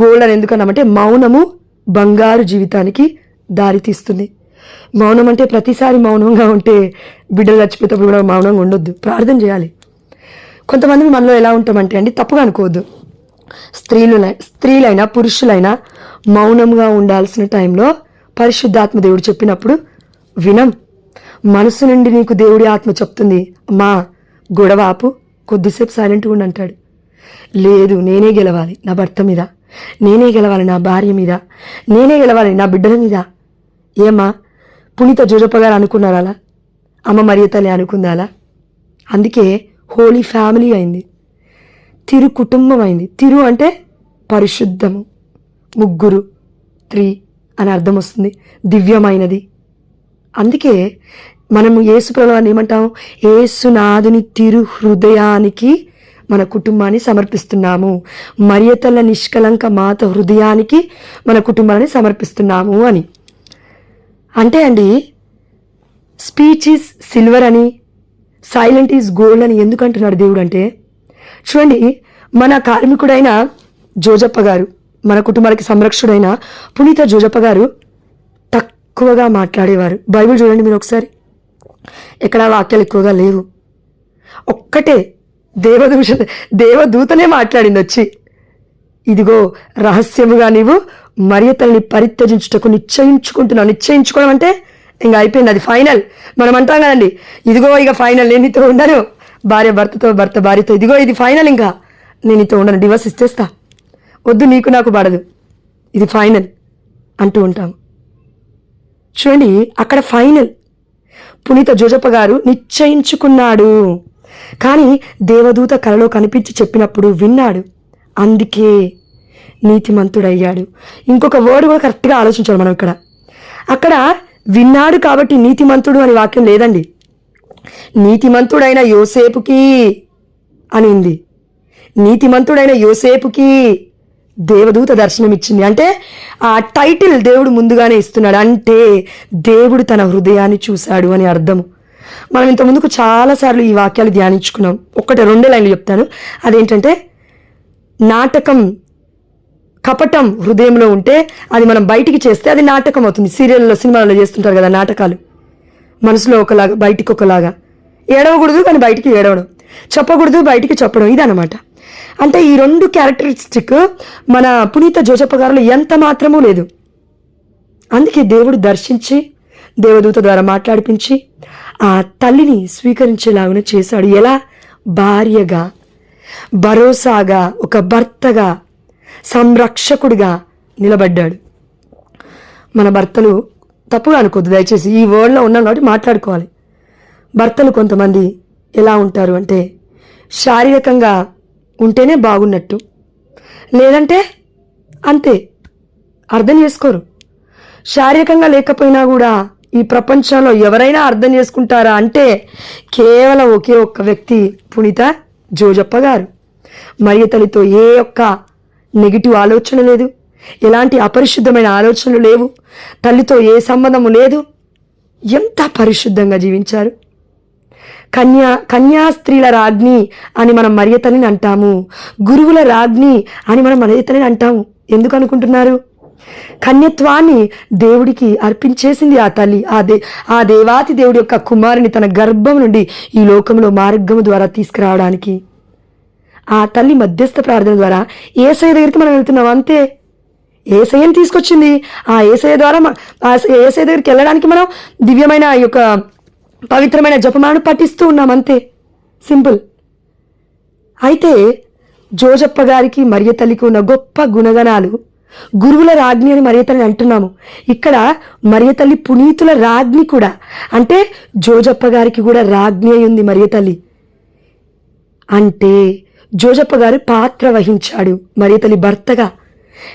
gold అని ఎందుకన్నామంటే మౌనము బంగారు జీవితానికి దారి తీస్తుంది. మౌనం అంటే ప్రతిసారి మౌనంగా ఉంటే బిడ్డలు చచ్చిపోయేటప్పుడు కూడా మౌనంగా ఉండొద్దు, ప్రార్థన చేయాలి. కొంతమంది మనలో ఎలా ఉంటామంటే అండి, తప్పుగా అనుకోవద్దు, స్త్రీలైనా పురుషులైనా మౌనంగా ఉండాల్సిన టైంలో పరిశుద్ధాత్మ దేవుడు చెప్పినప్పుడు వినం. మనసు నుండి నీకు దేవుడి ఆత్మ చెప్తుంది, అమ్మా గొడవ ఆపు, కొద్దిసేపు సైలెంట్గా ఉండి అంటాడు. లేదు, నేనే గెలవాలి నా భర్త మీద, నేనే గెలవాలి నా భార్య మీద, నేనే గెలవాలి నా బిడ్డల మీద. ఏమా పునీత జోజప్ప గారు అనుకున్నారా అలా? అమ్మ మరియ తల్లి అనుకుందాలా? అందుకే హోలీ ఫ్యామిలీ అయింది, తిరు కుటుంబం అయింది. తిరు అంటే పరిశుద్ధము, ముగ్గురు, 3 అని అర్థం వస్తుంది, దివ్యమైనది. అందుకే మనము యేసు ప్రభువుని ఏమంటాం? యేసునాథుని తిరు హృదయానికి మన కుటుంబాన్ని సమర్పిస్తున్నాము, మరియ తల్లి నిష్కలంక మాత హృదయానికి మన కుటుంబాన్ని సమర్పిస్తున్నాము అని. అంటే అండి, స్పీచ్ ఈజ్ సిల్వర్ అని, సైలెంట్ ఈజ్ గోల్డ్ అని ఎందుకు అంటున్నాడు దేవుడు అంటే, చూడండి, మన కార్మికుడైన జోజప్ప గారు, మన కుటుంబానికి సంరక్షకుడైన పునీత జోజప్ప గారు తక్కువగా మాట్లాడేవారు. బైబిల్ చూడండి మీరు ఒకసారి, ఎక్కడ వాక్యాలు ఎక్కువగా లేవు. ఒక్కటే దేవదూతనే మాట్లాడింది వచ్చి, ఇదిగో రహస్యముగా నీవు మరియ తల్లిని పరిత్యజించుటకు నిశ్చయించుకుంటున్నావు. నిశ్చయించుకోవడం అంటే ఇంకా అయిపోయింది, అది ఫైనల్. మనం అంటాం కదండి, ఇదిగో ఇక ఫైనల్, నేను నీతో ఉండను, భార్య భర్తతో, భర్త భార్యతో, ఇదిగో ఇది ఫైనల్, ఇంకా నేను నీతో ఉండను, డివోర్స్ ఇచ్చేస్తా, వద్దు, నీకు నాకు పడదు, ఇది ఫైనల్ అంటూ ఉంటాము. చూడండి, అక్కడ ఫైనల్ పునీత జోజప్ప గారు నిశ్చయించుకున్నాడు. కానీ దేవదూత కలలో కనిపించి చెప్పినప్పుడు విన్నాడు, అందుకే నీతిమంతుడయ్యాడు. ఇంకొక వర్డ్ కూడా కరెక్ట్గా ఆలోచించాలి మనం ఇక్కడ. అక్కడ విన్నాడు కాబట్టి నీతిమంతుడు అని వాక్యం లేదండి, నీతిమంతుడైన యోసేపుకి అని ఉంది. నీతిమంతుడైన యోసేపుకి దేవదూత దర్శనమిచ్చింది అంటే ఆ టైటిల్ దేవుడు ముందుగానే ఇస్తున్నాడు, అంటే దేవుడు తన హృదయాన్ని చూశాడు అని అర్థము. మనం ఇంతకుముందుకు చాలాసార్లు ఈ వాక్యాలు ధ్యానించుకున్నాం. 1-2 లైన్లు చెప్తాను. అదేంటంటే, నాటకం కపటం హృదయంలో ఉంటే అది మనం బయటికి చేస్తే అది నాటకం అవుతుంది. సీరియల్లో, సినిమాలలో చేస్తుంటారు కదా నాటకాలు, మనసులో ఒకలాగా బయటికి ఒకలాగా. ఏడవకూడదు కానీ బయటికి ఏడవడం, చెప్పకూడదు బయటికి చెప్పడం, ఇదన్నమాట. అంటే ఈ 2 క్యారెక్టరిస్టిక్ మన పునీత జోజప్ప గారిలో ఎంత మాత్రమూ లేదు. అందుకే దేవుడు దర్శించి దేవదూత ద్వారా మాట్లాడిపించి ఆ తల్లిని స్వీకరించేలాగా చేశాడు. ఎలా? భార్యగా, భరోసాగా, ఒక భర్తగా, సంరక్షకుడిగా నిలబడ్డాడు. మన భర్తలు తప్పుగా అనుకోద్దు దయచేసి, ఈ వరల్డ్లో ఉన్నాం కాబట్టి మాట్లాడుకోవాలి. భర్తలు కొంతమంది ఎలా ఉంటారు అంటే, శారీరకంగా ఉంటేనే బాగున్నట్టు, లేదంటే అంతే, అర్థం చేసుకోరు. శారీరకంగా లేకపోయినా కూడా ఈ ప్రపంచంలో ఎవరైనా అర్థం చేసుకుంటారా అంటే కేవలం ఒకే ఒక్క వ్యక్తి, పునీత జోజప్ప గారు. మరియ తల్లితో ఏ ఒక్క నెగిటివ్ ఆలోచన లేదు, ఎలాంటి అపరిశుద్ధమైన ఆలోచనలు లేవు, తల్లితో ఏ సంబంధము లేదు. ఎంత పరిశుద్ధంగా జీవించారు. కన్యాస్త్రీల రాజ్ఞి అని మనం మరియ తల్లిని అంటాము, గురువుల రాజ్ఞి అని మనం మరియ తల్లిని అంటాము. ఎందుకు అనుకుంటున్నారు? కన్యత్వాన్ని దేవుడికి అర్పించేసింది ఆ తల్లి. ఆ దేవాతి దేవుడి యొక్క కుమారుని తన గర్భం నుండి ఈ లోకంలో మార్గము ద్వారా తీసుకురావడానికి ఆ తల్లి మధ్యస్థ ప్రార్థన ద్వారా యేసయ్య దగ్గరికి మనం వెళ్తున్నాం. అంతే, యేసయ్యని తీసుకొచ్చింది. ఆ యేసయ్య ద్వారా ఆ యేసయ్య దగ్గరికి వెళ్ళడానికి మనం దివ్యమైన ఈ యొక్క పవిత్రమైన జపమాలను పఠిస్తూ ఉన్నాం. అంతే, సింపుల్. అయితే జోజప్ప గారికి మరియ తల్లికి ఉన్న గొప్ప గుణగణాలు, గురువుల రాజ్ఞి అని మరియ తల్లిని అంటున్నాము. ఇక్కడ మరియ తల్లి పునీతుల రాజ్ఞి కూడా, అంటే జోజప్ప గారికి కూడా రాజ్ఞి ఉంది మరియ తల్లి. అంటే జోజప్ప గారు పాత్ర వహించాడు మరియ తల్లి భర్తగా.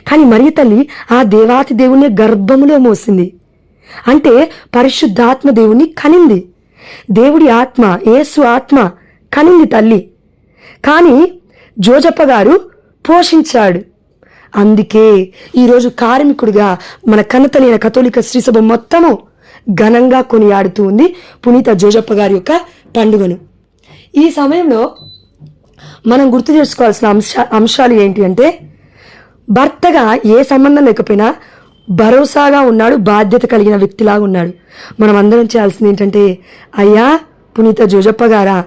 కానీ మరియ తల్లి ఆ దేవాతి దేవుణ్ణి గర్భములో మోసింది. అంటే పరిశుద్ధాత్మ దేవుణ్ణి కనింది. దేవుడి ఆత్మ, యేసు ఆత్మ కనింది తల్లి. కానీ జోజప్ప గారు పోషించాడు. అందుకే ఈరోజు కార్మికుడిగా మన కన్నతల్లి కథోలిక శ్రీసభ మొత్తము ఘనంగా కొనియాడుతూ ఉంది పునీత జోజప్ప గారి యొక్క పండుగను. ఈ సమయంలో మనం గుర్తు చేసుకోవాల్సిన అంశాలు ఏంటి అంటే, భర్తగా ఏ సంబంధం లేకపోయినా భరోసాగా ఉన్నాడు, బాధ్యత కలిగిన వ్యక్తిలాగా ఉన్నాడు. మనం అందరం చేయాల్సింది ఏంటంటే, అయ్యా పునీత జోజప్ప గారా,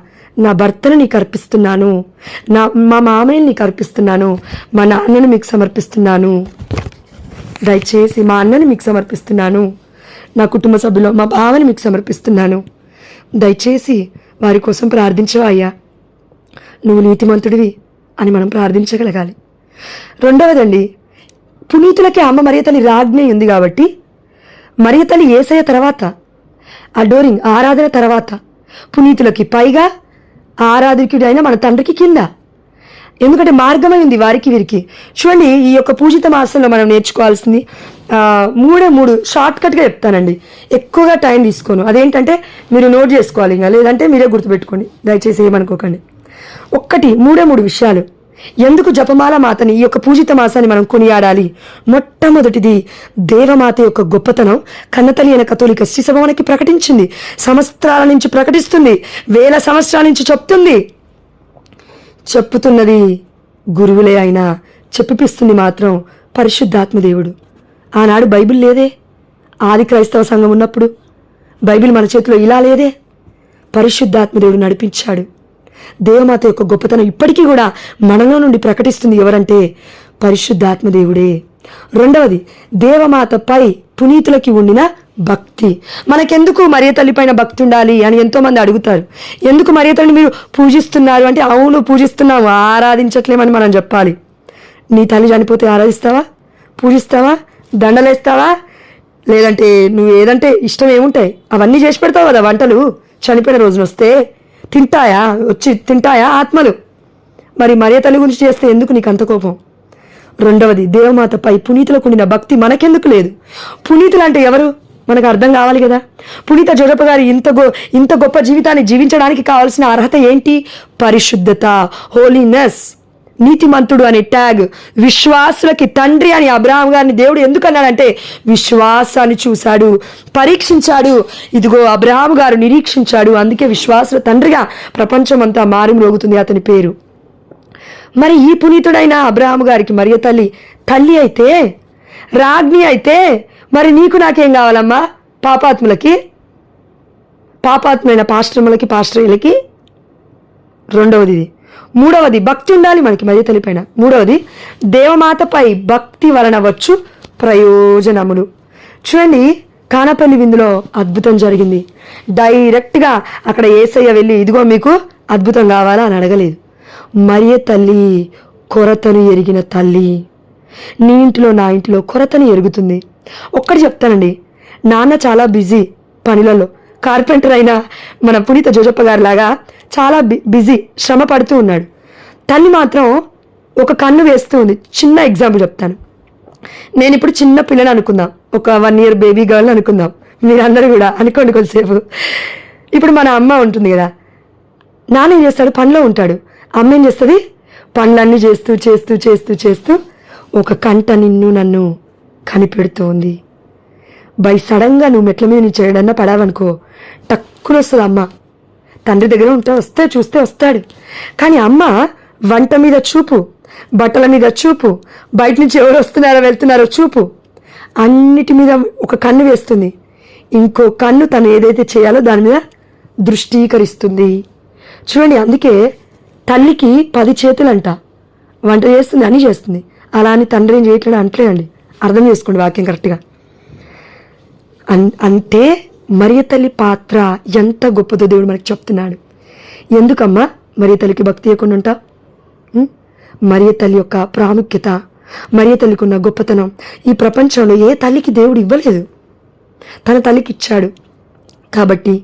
నా భర్తను నీకు అర్పిస్తున్నాను, మా మామయ్యని నీకు అర్పిస్తున్నాను, మా నాన్నను మీకు సమర్పిస్తున్నాను, దయచేసి మా అన్నని మీకు సమర్పిస్తున్నాను, నా కుటుంబ సభ్యులు మా బావని మీకు సమర్పిస్తున్నాను, దయచేసి వారి కోసం ప్రార్థించవా అయ్యా, నువ్వు నీతిమంతుడివి అని మనం ప్రార్థించగలగాలి. రెండవదండి, పునీతులకి అమ్మ మరియ తల్లి రాజ్ఞ ఉంది కాబట్టి మరియ తల్లి యేసయ్య తర్వాత, అడోరింగ్ ఆరాధన తర్వాత పునీతులకి పైగా, ఆరాధకుడు అయిన మన తండ్రికి కింద. ఎందుకంటే మార్గమైంది వారికి వీరికి. చూడండి, ఈ యొక్క పూజిత మాసంలో మనం నేర్చుకోవాల్సింది మూడు షార్ట్ కట్గా చెప్తానండి, ఎక్కువగా టైం తీసుకోను. అదేంటంటే మీరు నోట్ చేసుకోవాలి, ఇంకా లేదంటే మీరే గుర్తుపెట్టుకోండి, దయచేసి ఏమనుకోకండి. మూడు విషయాలు ఎందుకు జపమాల మాతని ఈ యొక్క పూజిత మాసాన్ని మనం కొనియాడాలి. మొట్టమొదటిది, దేవమాత యొక్క గొప్పతనం కన్నతల్లి అయిన కథోలిక శ్రీసభ మనకి ప్రకటించింది, సంవత్సరాల నుంచి ప్రకటిస్తుంది, వేల సంవత్సరాల నుంచి చెప్పుతున్నది గురువులే అయినా చెప్పిపిస్తుంది మాత్రం పరిశుద్ధాత్మదేవుడు. ఆనాడు బైబిల్ లేదే, ఆది క్రైస్తవ సంఘం ఉన్నప్పుడు బైబిల్ మన చేతిలో ఇలా లేదే. పరిశుద్ధాత్మదేవుడు నడిపించాడు. దేవమాత యొక్క గొప్పతనం ఇప్పటికీ కూడా మనలో నుండి ప్రకటిస్తుంది ఎవరంటే పరిశుద్ధాత్మదేవుడే. రెండవది, దేవమాతపై పునీతులకి ఉండిన భక్తి. మనకెందుకు మరియ తల్లి పైన భక్తి ఉండాలి అని ఎంతోమంది అడుగుతారు. ఎందుకు మరియ తల్లిని మీరు పూజిస్తున్నారు అంటే, అవును పూజిస్తున్నాము, ఆరాధించట్లేమని మనం చెప్పాలి. నీ తల్లి చనిపోతే ఆరాధిస్తావా, పూజిస్తావా, దండలేస్తావా, లేదంటే నువ్వు ఏదంటే ఇష్టం ఏముంటాయి అవన్నీ చేసి పెడతావు కదా వంటలు. చనిపోయిన రోజున వస్తే తింటాయా ఆత్మలు? మరి మరియ తల్లి గురించి చేస్తే ఎందుకు నీకు అంత కోపం? రెండవది, దేవమాతపై పునీతులకు ఉండిన భక్తి మనకెందుకు లేదు? పునీతులు అంటే ఎవరు మనకు అర్థం కావాలి కదా. పునీత జోజప్ప గారు ఇంత గొప్ప జీవితాన్ని జీవించడానికి కావాల్సిన అర్హత ఏంటి? పరిశుద్ధత, హోలీనెస్, నీతిమంతుడు అనే ట్యాగ్. విశ్వాసులకి తండ్రి అని అబ్రహాం గారిని దేవుడు ఎందుకు అన్నాడంటే, విశ్వాసాన్ని చూశాడు, పరీక్షించాడు. ఇదిగో అబ్రహాం గారు నిరీక్షించాడు, అందుకే విశ్వాసుల తండ్రిగా ప్రపంచమంతా మారుమ్రోగుతుంది అతని పేరు. మరి ఈ పునీతుడైన అబ్రహాం గారికి మరియ తల్లి అయితే, రాజ్ఞి అయితే, మరి నీకు నాకేం కావాలమ్మా? పాపాత్మైన పాస్టర్లకి పాస్టరీలకి. రెండవది. మూడవది, భక్తి ఉండాలి మనకి మరియ తల్లి పైన. మూడవది, దేవమాతపై భక్తి వలన వచ్చు ప్రయోజనములు. చూడండి, కానాపల్లి విందులో అద్భుతం జరిగింది. డైరెక్ట్గా అక్కడ యేసయ్య వెళ్ళి ఇదిగో మీకు అద్భుతం కావాలా అని అడగలేదు. మరియ తల్లి కొరతను ఎరిగిన తల్లి. నీ ఇంటిలో నా ఇంటిలో కొరతను ఎరుగుతుంది. ఒక్కటి చెప్తానండి, నాన్న చాలా బిజీ పనులలో, కార్పెంటర్ అయినా మన పునీత జోజప్ప గారి లాగా చాలా బిజీ, శ్రమ పడుతూ ఉన్నాడు. తల్లి మాత్రం ఒక కన్ను వేస్తూ ఉంది. చిన్న ఎగ్జాంపుల్ చెప్తాను. నేను ఇప్పుడు చిన్న పిల్లని అనుకుందాం, ఒక 1 year బేబీ గర్ల్ అనుకుందాం, మీరందరూ కూడా అనుకోండి కొద్దిసేపు. ఇప్పుడు మన అమ్మ ఉంటుంది కదా, నాన్న ఏం చేస్తాడు, పనిలో ఉంటాడు. అమ్మ ఏం చేస్తుంది, పనులన్నీ చేస్తూ చేస్తూ చేస్తూ చేస్తూ ఒక కంట నిన్ను నన్ను కనిపెడుతూ ఉంది. సడన్గా నువ్వు మెట్ల మీద నుంచి చేయడన్నా పడావనుకో, టక్కున వస్తుంది అమ్మ. తండ్రి దగ్గర చూస్తే వస్తాడు. కానీ అమ్మ వంట మీద చూపు, బట్టల మీద చూపు, బయట నుంచి ఎవరు వస్తున్నారో వెళ్తున్నారో చూపు, అన్నిటి మీద ఒక కన్ను వేస్తుంది. ఇంకో కన్ను తను ఏదైతే చేయాలో దాని మీద దృష్టీకరిస్తుంది. చూడండి, అందుకే తల్లికి 10 చేతులంట, వంట చేస్తుంది, అన్నీ చేస్తుంది. అలా అని తండ్రి ఏం చేయట్లేదు అంటలేదండి, అర్థం చేసుకోండి వాక్యం కరెక్ట్గా. అంటే మరియ తల్లి పాత్ర ఎంత గొప్పదో దేవుడు మనకు చెప్తున్నాడు. ఎందుకమ్మా మరియ తల్లికి భక్తి ఇవ్వకుండా ఉంటా? మరియ తల్లి యొక్క ప్రాముఖ్యత, మరియ తల్లికి ఉన్న గొప్పతనం ఈ ప్రపంచంలో ఏ తల్లికి దేవుడు ఇవ్వలేదు, తన తల్లికి ఇచ్చాడు. కాబట్టి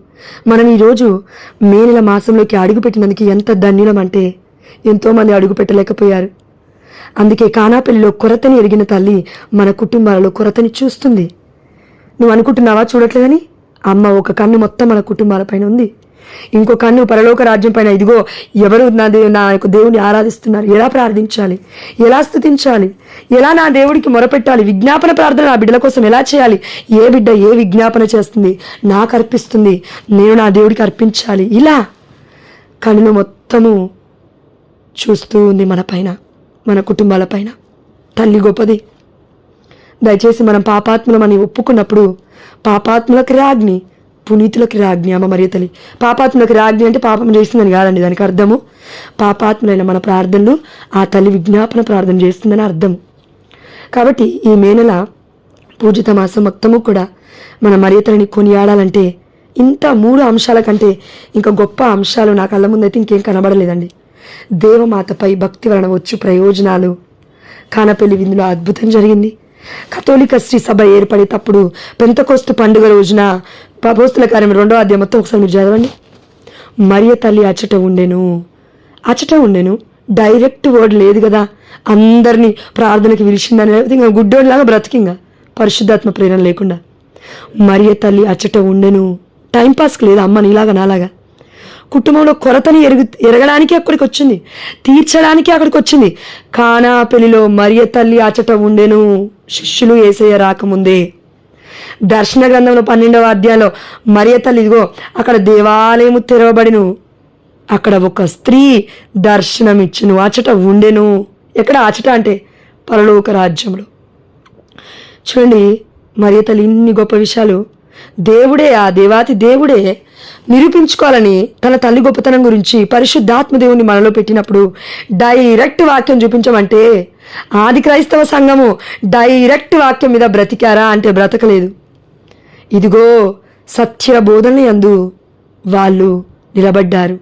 మనం ఈరోజు మే నెల మాసంలోకి అడుగుపెట్టినందుకు ఎంత ధన్యులం అంటే, ఎంతోమంది అడుగు పెట్టలేకపోయారు. అందుకే కానాపల్లిలో కొరతని ఎరిగిన తల్లి మన కుటుంబాలలో కొరతని చూస్తుంది. నువ్వు అనుకుంటున్నావా చూడట్లేదని? అమ్మ ఒక కన్ను మొత్తం మన కుటుంబాలపైన ఉంది, ఇంకో కన్ను పరలోక రాజ్యం పైన. ఇదిగో ఎవరు నా యొక్క దేవుని ఆరాధిస్తున్నారు, ఎలా ప్రార్థించాలి, ఎలా స్తుతించాలి, ఎలా నా దేవుడికి మొరపెట్టాలి, విజ్ఞాపన ప్రార్థన నా బిడ్డల కోసం ఎలా చేయాలి, ఏ బిడ్డ ఏ విజ్ఞాపన చేస్తుంది నాకు అర్పిస్తుంది, నేను నా దేవుడికి అర్పించాలి, ఇలా కన్ను మొత్తము చూస్తూ ఉంది మన పైన, మన కుటుంబాల పైన. తల్లి గొప్పది. దయచేసి మనం పాపాత్ములమని ఒప్పుకున్నప్పుడు పాపాత్ములకి రాజ్ఞి, పునీతులకి రాజ్ఞి అమ్మ మరియ తల్లి. పాపాత్ములకి రాజ్ఞి అంటే పాపం చేస్తుందని కాదండి దానికి అర్థము. పాపాత్ములైన మన ప్రార్థనలు ఆ తల్లి విజ్ఞాపన ప్రార్థన చేస్తుందని అర్థం. కాబట్టి ఈ మే నెల పూజిత మాసం మొత్తము కూడా మన మరియ తల్లిని కొనియాడాలంటే ఇంత 3 అంశాల కంటే ఇంకా గొప్ప అంశాలు నా కళ్ళ ముందైతే ఇంకేం కనబడలేదండి. దేవమాతపై భక్తి వలన వచ్చు ప్రయోజనాలు. కానపల్లి విందులో అద్భుతం జరిగింది. కథోలిక శ్రీ సభ ఏర్పడేటప్పుడు పెంతకోస్తు పండుగ రోజున అపోస్తుల కార్యం 2వ అధ్యాయం మొత్తం ఒకసారి మీరు చదవండి. మరియ తల్లి అచ్చట ఉండెను. డైరెక్ట్ వర్డ్ లేదు కదా, అందరినీ ప్రార్థనకి పిలిచిందని, లేకపోతే ఇంకా గుడ్డోడిలాగా బ్రతికింగా పరిశుద్ధాత్మ ప్రేరణ లేకుండా. మరియ తల్లి అచ్చట ఉండెను. టైంపాస్కి లేదు అమ్మ నీలాగా నాలాగా. కుటుంబంలో కొరతని ఎరగడానికి అక్కడికి వచ్చింది, తీర్చడానికి అక్కడికి వచ్చింది. కానాపల్లిలో మరియ తల్లి అచ్చట ఉండెను. శిష్యులు యేసయ్య రాకముందే. దర్శన గ్రంథంలో 12వ అధ్యాయంలో మరియ తల్లి ఇదిగో అక్కడ దేవాలయము తెరవబడిను, అక్కడ ఒక స్త్రీ దర్శనమిచ్చును, అచ్చట ఉండెను. ఎక్కడ అచ్చట అంటే పరలోక రాజ్యంలో. చూడండి మరియ తల్లి ఇన్ని గొప్ప విషయాలు దేవుడే, ఆ దేవాతి దేవుడే నిరూపించుకోవాలని తన తల్లి గొప్పతనం గురించి పరిశుద్ధాత్మ దేవుని మనలో పెట్టినప్పుడు డైరెక్ట్ వాక్యం చూపించమంటే ఆది క్రైస్తవ సంఘము డైరెక్ట్ వాక్యం మీద బ్రతికారా అంటే బ్రతకలేదు. ఇదిగో సత్య బోధనని యందు వాళ్ళు నిలబడ్డారు.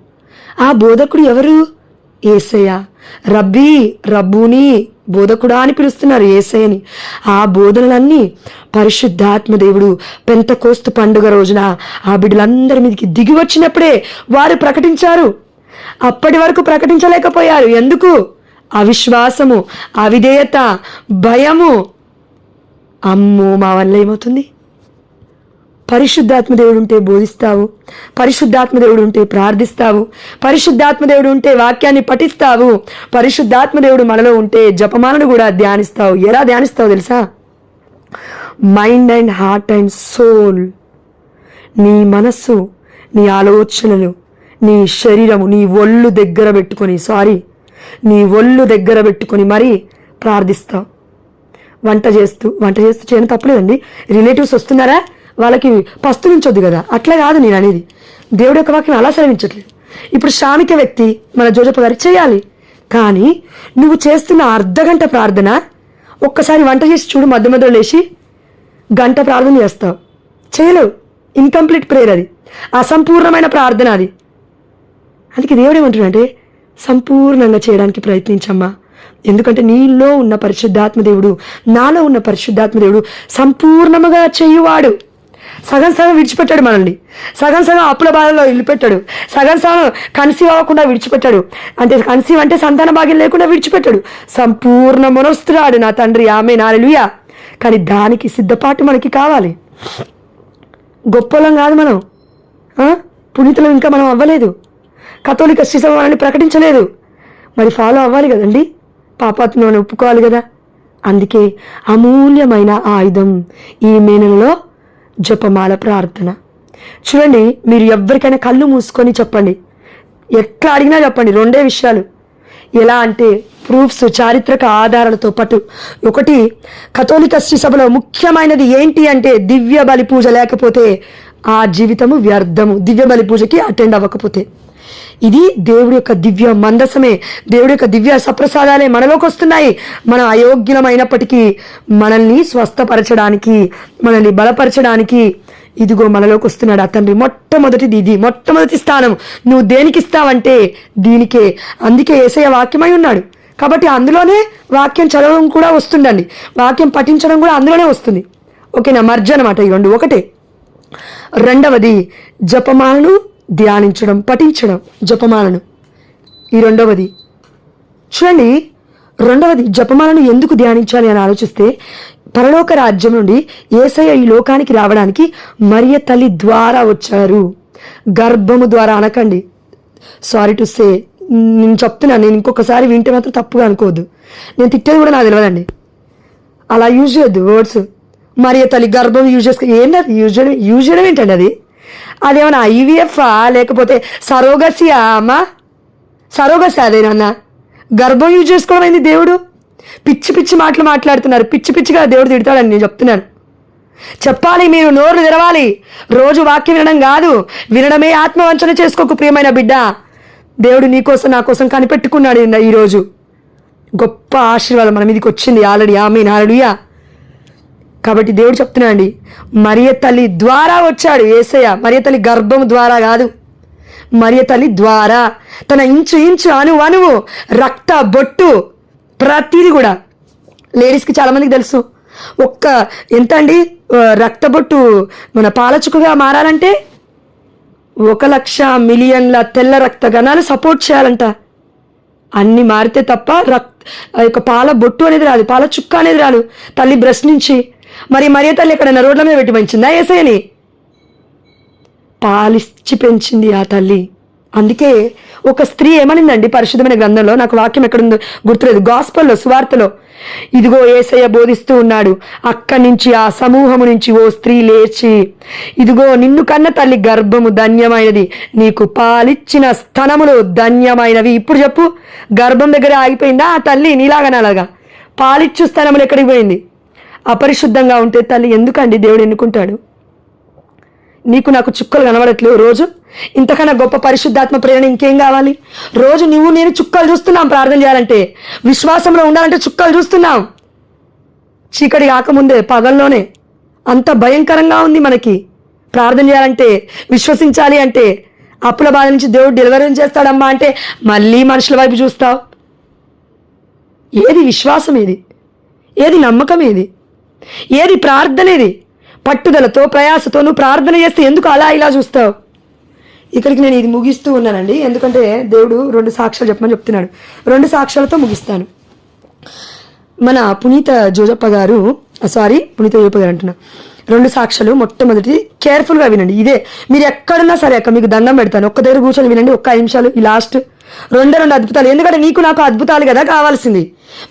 ఆ బోధకుడు ఎవరు? యేసయ్య. రబ్బీ, రబ్బూని, బోధకుడా అని పిలుస్తున్నారు యేసయ్యని. ఆ బోధనలన్నీ పరిశుద్ధాత్మ దేవుడు పెంతకోస్తు పండుగ రోజున ఆ బిడ్డలందరి మీదకి దిగి వచ్చినప్పుడే వారు ప్రకటించారు. అప్పటి వరకు ప్రకటించలేకపోయారు. ఎందుకు? అవిశ్వాసము, అవిధేయత, భయము. అమ్మో మా వల్ల ఏమవుతుంది? పరిశుద్ధాత్మ దేవుడు ఉంటే బోధిస్తావు, పరిశుద్ధాత్మ దేవుడు ఉంటే ప్రార్థిస్తావు, పరిశుద్ధాత్మ దేవుడు ఉంటే వాక్యాన్ని పఠిస్తావు, పరిశుద్ధాత్మ దేవుడు మనలో ఉంటే జపమాలను కూడా ధ్యానిస్తావు. ఎలా ధ్యానిస్తావు తెలుసా? Mind and heart and soul. నీ మనస్సు, నీ ఆలోచనలు, నీ శరీరము, నీ ఒళ్ళు దగ్గర పెట్టుకొని మరీ ప్రార్థిస్తావు. వంట చేస్తూ చేయడం తప్పలేదండి. రిలేటివ్స్ వస్తున్నారా, వాళ్ళకి పస్తు నుంచొద్దు కదా, అట్లా కాదు నేను అనేది. దేవుడి యొక్క వాక్యం అలా సెలవించట్లేదు. ఇప్పుడు శ్రామిక వ్యక్తి మన జోజప్ప గారికి చేయాలి, కానీ నువ్వు చేస్తున్న అర్ధగంట ప్రార్థన ఒక్కసారి వంట చేసి చూడు, మధ్య మధ్యలో లేచి గంట ప్రార్థన చేస్తావు, చేయలేవు. ఇన్కంప్లీట్ ప్రేయర్ అది, అసంపూర్ణమైన ప్రార్థన అది. అందుకే దేవుడు ఏమంటున్నాడంటే సంపూర్ణంగా చేయడానికి ప్రయత్నించమ్మా. ఎందుకంటే నీలో ఉన్న పరిశుద్ధాత్మ దేవుడు, నాలో ఉన్న పరిశుద్ధాత్మ దేవుడు సంపూర్ణముగా చేయువాడు. సగం సగం విడిచిపెట్టాడు మనల్ని, సగం సగం అప్పుల బాధలో వదిలిపెట్టాడు, సగం సగం కన్సీవ్ అవ్వకుండా విడిచిపెట్టాడు. అంటే కన్సీవ్ అంటే సంతాన భాగ్యం లేకుండా విడిచిపెట్టాడు. సంపూర్ణ మనొస్తున్నాడు నా తండ్రి. ఆమేన్, హల్లెలూయా. కానీ దానికి సిద్ధపాటు మనకి కావాలి. గొప్పలం కాదు మనం, పునీతులం ఇంకా మనం అవ్వలేదు. కథోలిక శ్రీ సభ మనల్ని ప్రకటించలేదు, మరి ఫాలో అవ్వాలి కదండి. పాపాత్మను ఒప్పుకోవాలి కదా. అందుకే అమూల్యమైన ఆయుధం ఈ మే నెలలో జపమాల ప్రార్థన. చూడండి, మీరు ఎవరికైనా కళ్ళు మూసుకొని చెప్పండి, ఎట్లా అడిగినా చెప్పండి 2 విషయాలు. ఎలా అంటే ప్రూఫ్స్, చారిత్రక ఆధారాలతో పాటు. ఒకటి, కథోలిక శ్రీ సభలో ముఖ్యమైనది ఏంటి అంటే దివ్య బలి పూజ లేకపోతే ఆ జీవితము వ్యర్థము. దివ్య బలి పూజకి అటెండ్ అవ్వకపోతే ఇది దేవుడి యొక్క దివ్య మందసమే, దేవుడి యొక్క దివ్య సప్రసాదాలే మనలోకి వస్తున్నాయి. మనం అయోగ్యులమైనప్పటికీ మనల్ని స్వస్థపరచడానికి, మనల్ని బలపరచడానికి ఇదిగో మనలోకి వస్తున్నాడు ఆ తండ్రి. మొట్టమొదటిది ఇది, మొట్టమొదటి స్థానం. నువ్వు దేనికి ఇస్తావంటే దీనికే. అందుకే యేసయ్య వాక్యమై ఉన్నాడు కాబట్టి అందులోనే వాక్యం చదవడం కూడా వస్తుందండి, వాక్యం పఠించడం కూడా అందులోనే వస్తుంది. ఓకేనా? మర్జ అనమాట ఈ 2 ఒకటే. రెండవది జపమాలను ధ్యానించడం, పఠించడం జపమాలను. ఈ రెండవది చూడండి, రెండవది జపమాలను ఎందుకు ధ్యానించాలి అని ఆలోచిస్తే, పరలోక రాజ్యం నుండి యేసయ్య ఈ లోకానికి రావడానికి మరియ తల్లి ద్వారా వచ్చారు. గర్భము ద్వారా అనకండి, సారీ టు సే, నేను చెప్తున్నాను. నేను ఇంకొకసారి వింటే మాత్రం తప్పుగా అనుకోవద్దు. నేను తిట్టేది కూడా నాకు తెలియదండి, అలా యూజ్ చేయొద్దు వర్డ్స్. మరియ తల్లి గర్భం యూజ్ చేసుకో, ఏంటది యూజ్ చేయడం ఏంటండి? అదేమన్నా ఐవీఎఫ్ఆ లేకపోతే సరోగసియా? అమ్మా సరోగసి అదేనన్నా గర్భం యూజ్ చేసుకోవడం అయింది? దేవుడు పిచ్చి పిచ్చి మాటలు మాట్లాడుతున్నారు. పిచ్చి పిచ్చిగా దేవుడు తిడతాడని నేను చెప్తున్నాను. చెప్పాలి, మీరు నోరు తెరవాలి. రోజు వాక్యం వినడం కాదు, వినడమే ఆత్మవంచన చేసుకోకు ప్రియమైన బిడ్డ. దేవుడు నీకోసం నా కోసం కనిపెట్టుకున్నాడు. ఈరోజు గొప్ప ఆశీర్వాదం మన మీదకి వచ్చింది ఆల్రెడీ. ఆమేన్, హల్లెలూయా. కాబట్టి దేవుడు చెప్తున్నాడు అండి, మరియ తల్లి ద్వారా వచ్చాడు యేసయ్య. మరియ తల్లి గర్భం ద్వారా కాదు, మరియ తల్లి ద్వారా. తన ఇంచు ఇంచు అణువు అణువు రక్త బొట్టు ప్రతిదీ కూడా లేడీస్కి చాలామందికి తెలుసు. ఎంత అండి రక్తబొట్టు మన పాలచుకగా మారాలంటే 1,00,000 మిలియన్ల తెల్ల రక్త కణాలు సపోర్ట్ చేయాలంట. అన్ని మారితే తప్ప పాల బొట్టు అనేది రాదు, పాల చుక్క అనేది రాదు తల్లి బ్రెస్ట్ నుంచి. మరి మరియ తల్లి ఎక్కడైనా రోడ్ల మీద పెట్టి పెంచిందా యేసయ్యని? పాలిచ్చి పెంచింది ఆ తల్లి. అందుకే ఒక స్త్రీ ఏమనిందండి పరిశుద్ధమైన గ్రంథంలో, నాకు వాక్యం ఎక్కడుందో గుర్తులేదు, గాస్పల్లో సువార్తలో, ఇదిగో యేసయ్య బోధిస్తూ ఉన్నాడు. అక్కడి నుంచి ఆ సమూహము నుంచి ఓ స్త్రీ లేచి, ఇదిగో నిన్ను కన్న తల్లి గర్భము ధన్యమైనది, నీకు పాలిచ్చిన స్తనములు ధన్యమైనవి. ఇప్పుడు చెప్పు, గర్భం దగ్గర ఆగిపోయిందా ఆ తల్లి? నీలాగనాలాగా పాలిచ్చు స్తనములు ఎక్కడికి పోయింది? అపరిశుద్ధంగా ఉంటే తల్లి ఎందుకండి దేవుడు ఎన్నుకుంటాడు? నీకు నాకు చుక్కలు కనబడట్లేవు రోజు? ఇంతకన్నా గొప్ప పరిశుద్ధాత్మ ప్రేరణ ఇంకేం కావాలి? రోజు నువ్వు నేను చుక్కలు చూస్తున్నాం. ప్రార్థన చేయాలంటే, విశ్వాసంలో ఉండాలంటే చుక్కలు చూస్తున్నాం. చీకటి కాకముందే పగల్లోనే అంత భయంకరంగా ఉంది మనకి. ప్రార్థన చేయాలంటే, విశ్వసించాలి అంటే, అప్పుల బాధ నుంచి దేవుడు డెలివరీ చేస్తాడమ్మా అంటే మళ్ళీ మనుషుల వైపు చూస్తావు. ఏది విశ్వాసం? ఏది నమ్మకం? ఏది ప్రార్థన? పట్టుదలతో ప్రయాసతో నువ్వు ప్రార్థన చేస్తే ఎందుకు అలా ఇలా చూస్తావు? ఇక్కడికి నేను ఇది ముగిస్తూ ఉన్నానండి, ఎందుకంటే దేవుడు 2 సాక్ష్యాలు చెప్పమని చెప్తున్నాడు. 2 సాక్ష్యాలతో ముగిస్తాను. మన పునీత జోజప్ప గారు అంటున్నా, 2 సాక్ష్యాలు. మొట్టమొదటి కేర్ఫుల్గా వినండి. ఇదే మీరు ఎక్కడున్నా సరే అక్క మీకు దండం పెడతాను, ఒక్క దగ్గర కూర్చొని వినండి, 5 నిమిషాలు. ఈ లాస్ట్ 2 అద్భుతాలు. ఎందుకంటే నీకు నాకు అద్భుతాలు కదా కావాల్సింది,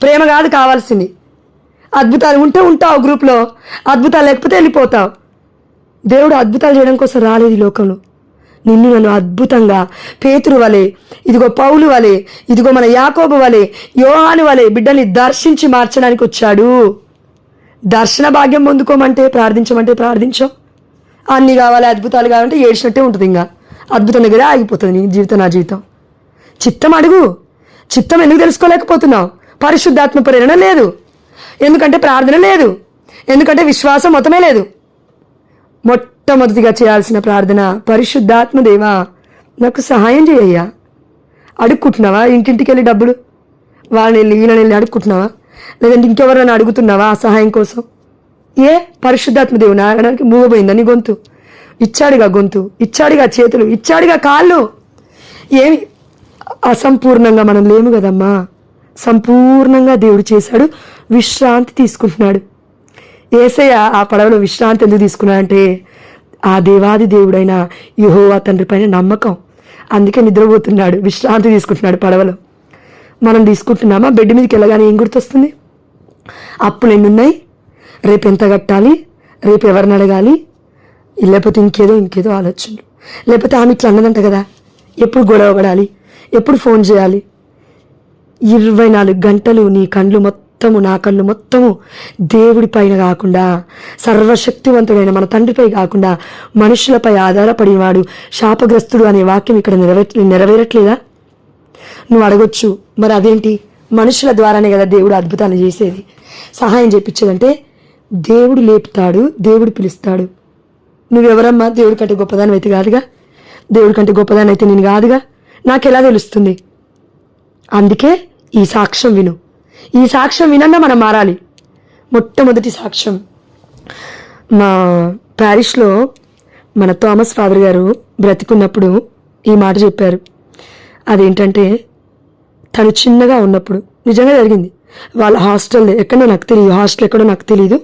ప్రేమ కాదు కావాల్సింది. అద్భుతాలు ఉంటే ఉంటావు గ్రూప్లో, అద్భుతాలు లేకపోతే వెళ్ళిపోతావు. దేవుడు అద్భుతాలు చేయడం కోసం రాలేదు ఈ లోకంలో. నిన్ను నన్ను అద్భుతంగా పేతురు వలె, ఇదిగో పౌలు వలె, ఇదిగో మన యాకోబు వలె, యోహాను వలె బిడ్డల్ని దర్శించి మార్చడానికి వచ్చాడు. దర్శన భాగ్యం పొందుకోమంటే ప్రార్థించమంటే ప్రార్థించం. అన్ని కావాలి, అద్భుతాలు కావాలంటే ఏడ్చినట్టే ఉంటుంది. ఇంకా అద్భుతం దగ్గర ఆగిపోతుంది నీ జీవితం, నా జీవితం. చిత్తం అడుగు. చిత్తం ఎందుకు తెలుసుకోలేకపోతున్నావు? పరిశుద్ధాత్మ ప్రేరణ లేదు, ఎందుకంటే ప్రార్థన లేదు, ఎందుకంటే విశ్వాసం మొత్తమే లేదు. మొట్టమొదటిగా చేయాల్సిన ప్రార్థన, పరిశుద్ధాత్మ దేవా నాకు సహాయం చేయయ్యా. అడుక్కుంటున్నావా? ఇంటింటికి వెళ్ళి డబ్బులు వాళ్ళని వెళ్ళి వీళ్ళని వెళ్ళి అడుక్కుంటున్నావా? లేదంటే ఇంకెవరైనా అడుగుతున్నావా ఆ సహాయం కోసం? పరిశుద్ధాత్మ దేవుని అడగడానికి మూగపోయిందా నీ గొంతు? ఇచ్చాడుగా గొంతు, ఇచ్చాడుగా చేతులు, ఇచ్చాడుగా కాళ్ళు. ఏమి అసంపూర్ణంగా మనం లేము కదమ్మా. సంపూర్ణంగా దేవుడు చేశాడు, విశ్రాంతి తీసుకుంటున్నాడు. యేసయ్య ఆ పడవలో విశ్రాంతి ఎందుకు తీసుకున్నాడంటే, ఆ దేవాది దేవుడైన యెహోవా తండ్రి పైన నమ్మకం. అందుకే నిద్రపోతున్నాడు, విశ్రాంతి తీసుకుంటున్నాడు పడవలో. మనం తీసుకుంటున్నామా? బెడ్ మీదకి వెళ్ళగానే ఏం గుర్తొస్తుంది? అప్పులు ఎన్నున్నాయి, రేపు ఎంత కట్టాలి, రేపు ఎవరిని అడగాలి, లేకపోతే ఇంకేదో ఆలోచనలు. లేకపోతే ఆమె ఇట్లా అన్నదంట కదా, ఎప్పుడు గొడవ పడాలి, ఎప్పుడు ఫోన్ చేయాలి. 24 గంటలు నీ కళ్ళు మొత్తము, నా కళ్ళు మొత్తము దేవుడి పైన కాకుండా, సర్వశక్తివంతుడైన మన తండ్రిపై కాకుండా మనుషులపై ఆధారపడినవాడు శాపగ్రస్తుడు అనే వాక్యం ఇక్కడ నెరవేరట్లేదా? నువ్వు అడగొచ్చు, మరి అదేంటి? మనుషుల ద్వారానే కదా దేవుడు అద్భుతాలు చేసేది, సహాయం చేయించేదంటే. దేవుడు లేపుతాడు, దేవుడు పిలుస్తాడు. నువ్వెవరమ్మా? దేవుడి కంటే గొప్పదాని అయితే కాదుగా, దేవుడి కంటే గొప్పదాని అయితే నేను కాదుగా, నాకెలా తెలుస్తుంది? అందుకే ఈ సాక్ష్యం విను. ఈ సాక్ష్యం వినన్నా మనం మారాలి. మొట్టమొదటి సాక్ష్యం, మా ప్యారిష్లో మన థామస్ ఫాదర్ గారు బ్రతికున్నప్పుడు ఈ మాట చెప్పారు. అదేంటంటే, తను చిన్నగా ఉన్నప్పుడు నిజంగా జరిగింది. వాళ్ళ హాస్టల్ ఎక్కడో నాకు తెలియదు, హాస్టల్ ఎక్కడో నాకు తెలియదు.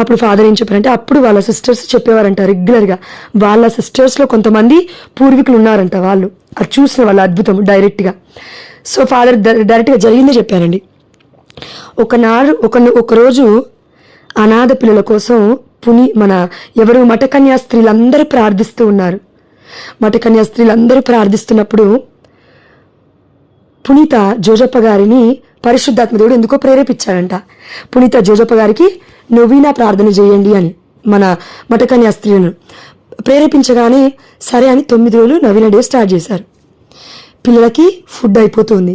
అప్పుడు ఫాదర్ ఏం చెప్పారంటే, అప్పుడు వాళ్ళ సిస్టర్స్ చెప్పేవారంట రెగ్యులర్గా. వాళ్ళ సిస్టర్స్లో కొంతమంది పూర్వీకులు ఉన్నారంట, వాళ్ళు అది చూసిన వాళ్ళ అద్భుతం డైరెక్ట్గా. సో ఫాదర్ డైరెక్ట్గా జరిగిందే చెప్పారండి. ఒకరోజు అనాథ పిల్లల కోసం ఎవరు మఠకన్యా స్త్రీలందరూ ప్రార్థిస్తూ ఉన్నారు. మఠకన్యా స్త్రీలందరూ ప్రార్థిస్తున్నప్పుడు పునీత జోజప్ప గారిని పరిశుద్ధాత్మ దేవుడు ఎందుకో ప్రేరేపించాడంట. పునీత జోజప్ప గారికి నొవీనా ప్రార్థన చేయండి అని మన మఠకన్యా స్త్రీలను ప్రేరేపించగానే సరే అని 9 రోజులు నవీన డే స్టార్ట్ చేశారు. పిల్లలకి ఫుడ్ అయిపోతుంది,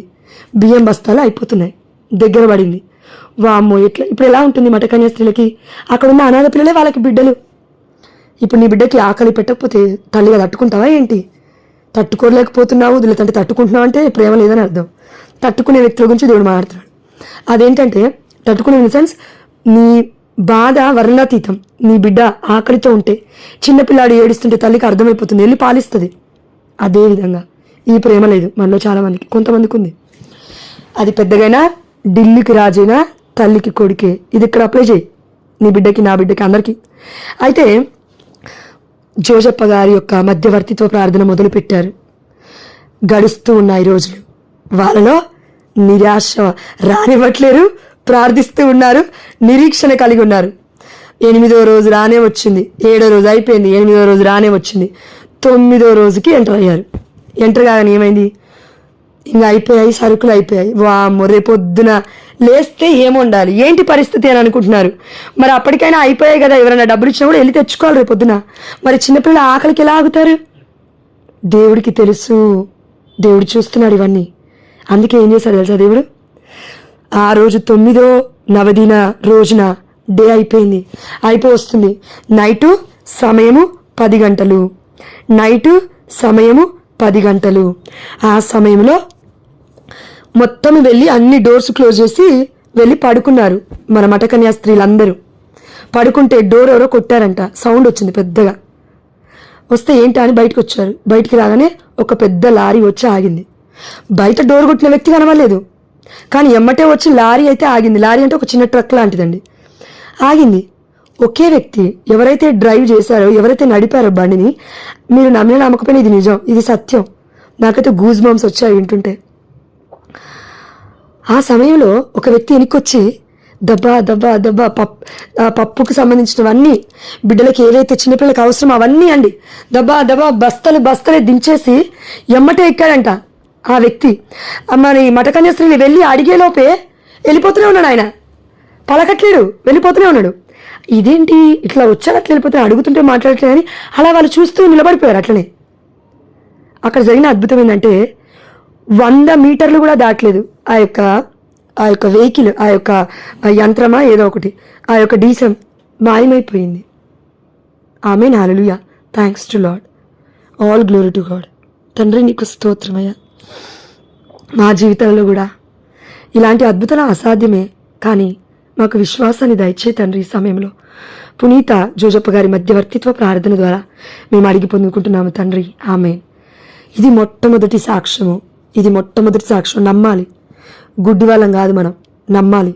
బియ్యం బస్తాలు అయిపోతున్నాయి, దగ్గర పడింది. వామ్మో ఇప్పుడు ఎలా ఉంటుంది మఠకన్యా స్త్రీలకి? అక్కడ ఉన్న అనాథ పిల్లలే వాళ్ళకి బిడ్డలు. ఇప్పుడు నీ బిడ్డకి ఆకలి పెట్టకపోతే తల్లిగా తట్టుకుంటావా ఏంటి? తట్టుకోలేకపోతున్నావు, లేదంటే తట్టుకుంటున్నావు అంటే ప్రేమ లేదని అర్థం. తట్టుకునే వ్యక్తుల గురించి దేవుడు మాట్లాడుతున్నాడు. అదేంటంటే తట్టుకునే ఇన్ సెన్స్ నీ బాధ వర్ణాతీతం. నీ బిడ్డ ఆకలితో ఉంటే, చిన్నపిల్లాడు ఏడుస్తుంటే తల్లికి అర్థమైపోతుంది, వెళ్ళి పాలిస్తుంది. అదేవిధంగా ఈ ప్రేమ లేదు మనలో చాలామందికి, కొంతమందికి ఉంది. అది పెద్దగైనా, ఢిల్లీకి రాజైనా, తల్లికి కొడుకే. ఇది ఇక్కడ అప్లై చేయి, నీ బిడ్డకి, నా బిడ్డకి, అందరికీ. అయితే జోజప్ప గారి యొక్క మధ్యవర్తిత్వ ప్రార్థన మొదలుపెట్టారు. గడుస్తూ ఉన్నాయి రోజులు. వాళ్ళలో నిరాశ రానివ్వట్లేరు, ప్రార్థిస్తూ ఉన్నారు, నిరీక్షణ కలిగి ఉన్నారు. 8వ రోజు రానే వచ్చింది, 7వ రోజు అయిపోయింది, 8వ రోజు రానే వచ్చింది, 9వ రోజుకి ఎంటర్ అయ్యారు. ఎంటర్ కాగానే ఏమైంది? ఇంకా అయిపోయాయి, సరుకులు అయిపోయాయి. వామ్మో, రేపొద్దున లేస్తే ఏముండాలి, ఏంటి పరిస్థితి అని అనుకుంటున్నారు. మరి అప్పటికైనా అయిపోయాయి కదా, ఎవరైనా డబ్బులు ఇచ్చినా కూడా వెళ్ళి తెచ్చుకోవాలి రేపొద్దున. మరి చిన్నపిల్లల ఆకలికి ఎలా ఆగుతారు? దేవుడికి తెలుసు, దేవుడు చూస్తున్నాడు ఇవన్నీ. అందుకే ఏం చేశాడు తెలుసా దేవుడు? ఆ రోజు 9వ నవదిన రోజున డే అయిపోయింది, అయిపోవస్తుంది. నైటు సమయము 10 గంటలు, నైటు సమయము 10 గంటలు. ఆ సమయంలో మొత్తం వెళ్ళి అన్ని డోర్స్ క్లోజ్ చేసి వెళ్ళి పడుకున్నారు మన మఠకన్యా స్త్రీలందరూ. పడుకుంటే డోర్ ఎవరో కొట్టారంట, సౌండ్ వచ్చింది పెద్దగా. వస్తే ఏంటా అని బయటకు వచ్చారు. బయటికి రాగానే ఒక పెద్ద లారీ వచ్చి ఆగింది. బయట డోర్ కొట్టిన వ్యక్తి కనవలేదు, కానీ ఎమ్మటే వచ్చి లారీ అయితే ఆగింది. లారీ అంటే ఒక చిన్న ట్రక్ లాంటిదండి, ఆగింది. ఒకే వ్యక్తి ఎవరైతే డ్రైవ్ చేశారో, ఎవరైతే నడిపారో బండిని, మీరు నమ్మిన నమ్మకపోయినా ఇది నిజం, ఇది సత్యం. నాకైతే గూజ్ బంప్స్ వచ్చాయి వింటుంటే. ఆ సమయంలో ఒక వ్యక్తి వెనక్కొచ్చి దబ్బా దబ్బా దబ్బా పప్పుకు సంబంధించినవన్నీ, బిడ్డలకి ఏవైతే చిన్నపిల్లలకి అవసరం అవన్నీ అండి, దబ్బా దబ్బా బస్తలే దించేసి ఎమ్మటే ఎక్కాడంట ఆ వ్యక్తి. మరి మఠకన్యా స్త్రీని వెళ్ళి అడిగేలోపే వెళ్ళిపోతూనే ఉన్నాడు ఆయన, పలకట్లేడు, వెళ్ళిపోతూనే ఉన్నాడు. ఇదేంటి ఇట్లా వచ్చాడు, అట్లా వెళ్ళిపోతే అడుగుతుంటే మాట్లాడట్లేదు అని అలా వాళ్ళు చూస్తూ నిలబడిపోయారు. అట్లనే అక్కడ జరిగిన అద్భుతం ఏంటంటే 100 మీటర్లు కూడా దాటలేదు ఆ యొక్క వెహికల్, ఆ యొక్క యంత్రమా ఏదో ఒకటి, ఆ యొక్క డీసం మాయమైపోయింది. Amen, hallelujah, thanks to Lord, all glory to God. తండ్రి నీకు స్తోత్రమయ్యా. మా జీవితంలో కూడా ఇలాంటి అద్భుతాలు అసాధ్యమే, కానీ మాకు విశ్వాసాన్ని దయచే తండ్రి. ఈ సమయంలో పునీత జోజప్ప గారి మధ్యవర్తిత్వ ప్రార్థన ద్వారా మేము అడిగి పొందుకుంటున్నాము తండ్రి. ఆమేన్. ఇది మొట్టమొదటి సాక్ష్యము, ఇది మొట్టమొదటి సాక్ష్యం. నమ్మాలి, గుడ్డి వాళ్ళం కాదు మనం, నమ్మాలి.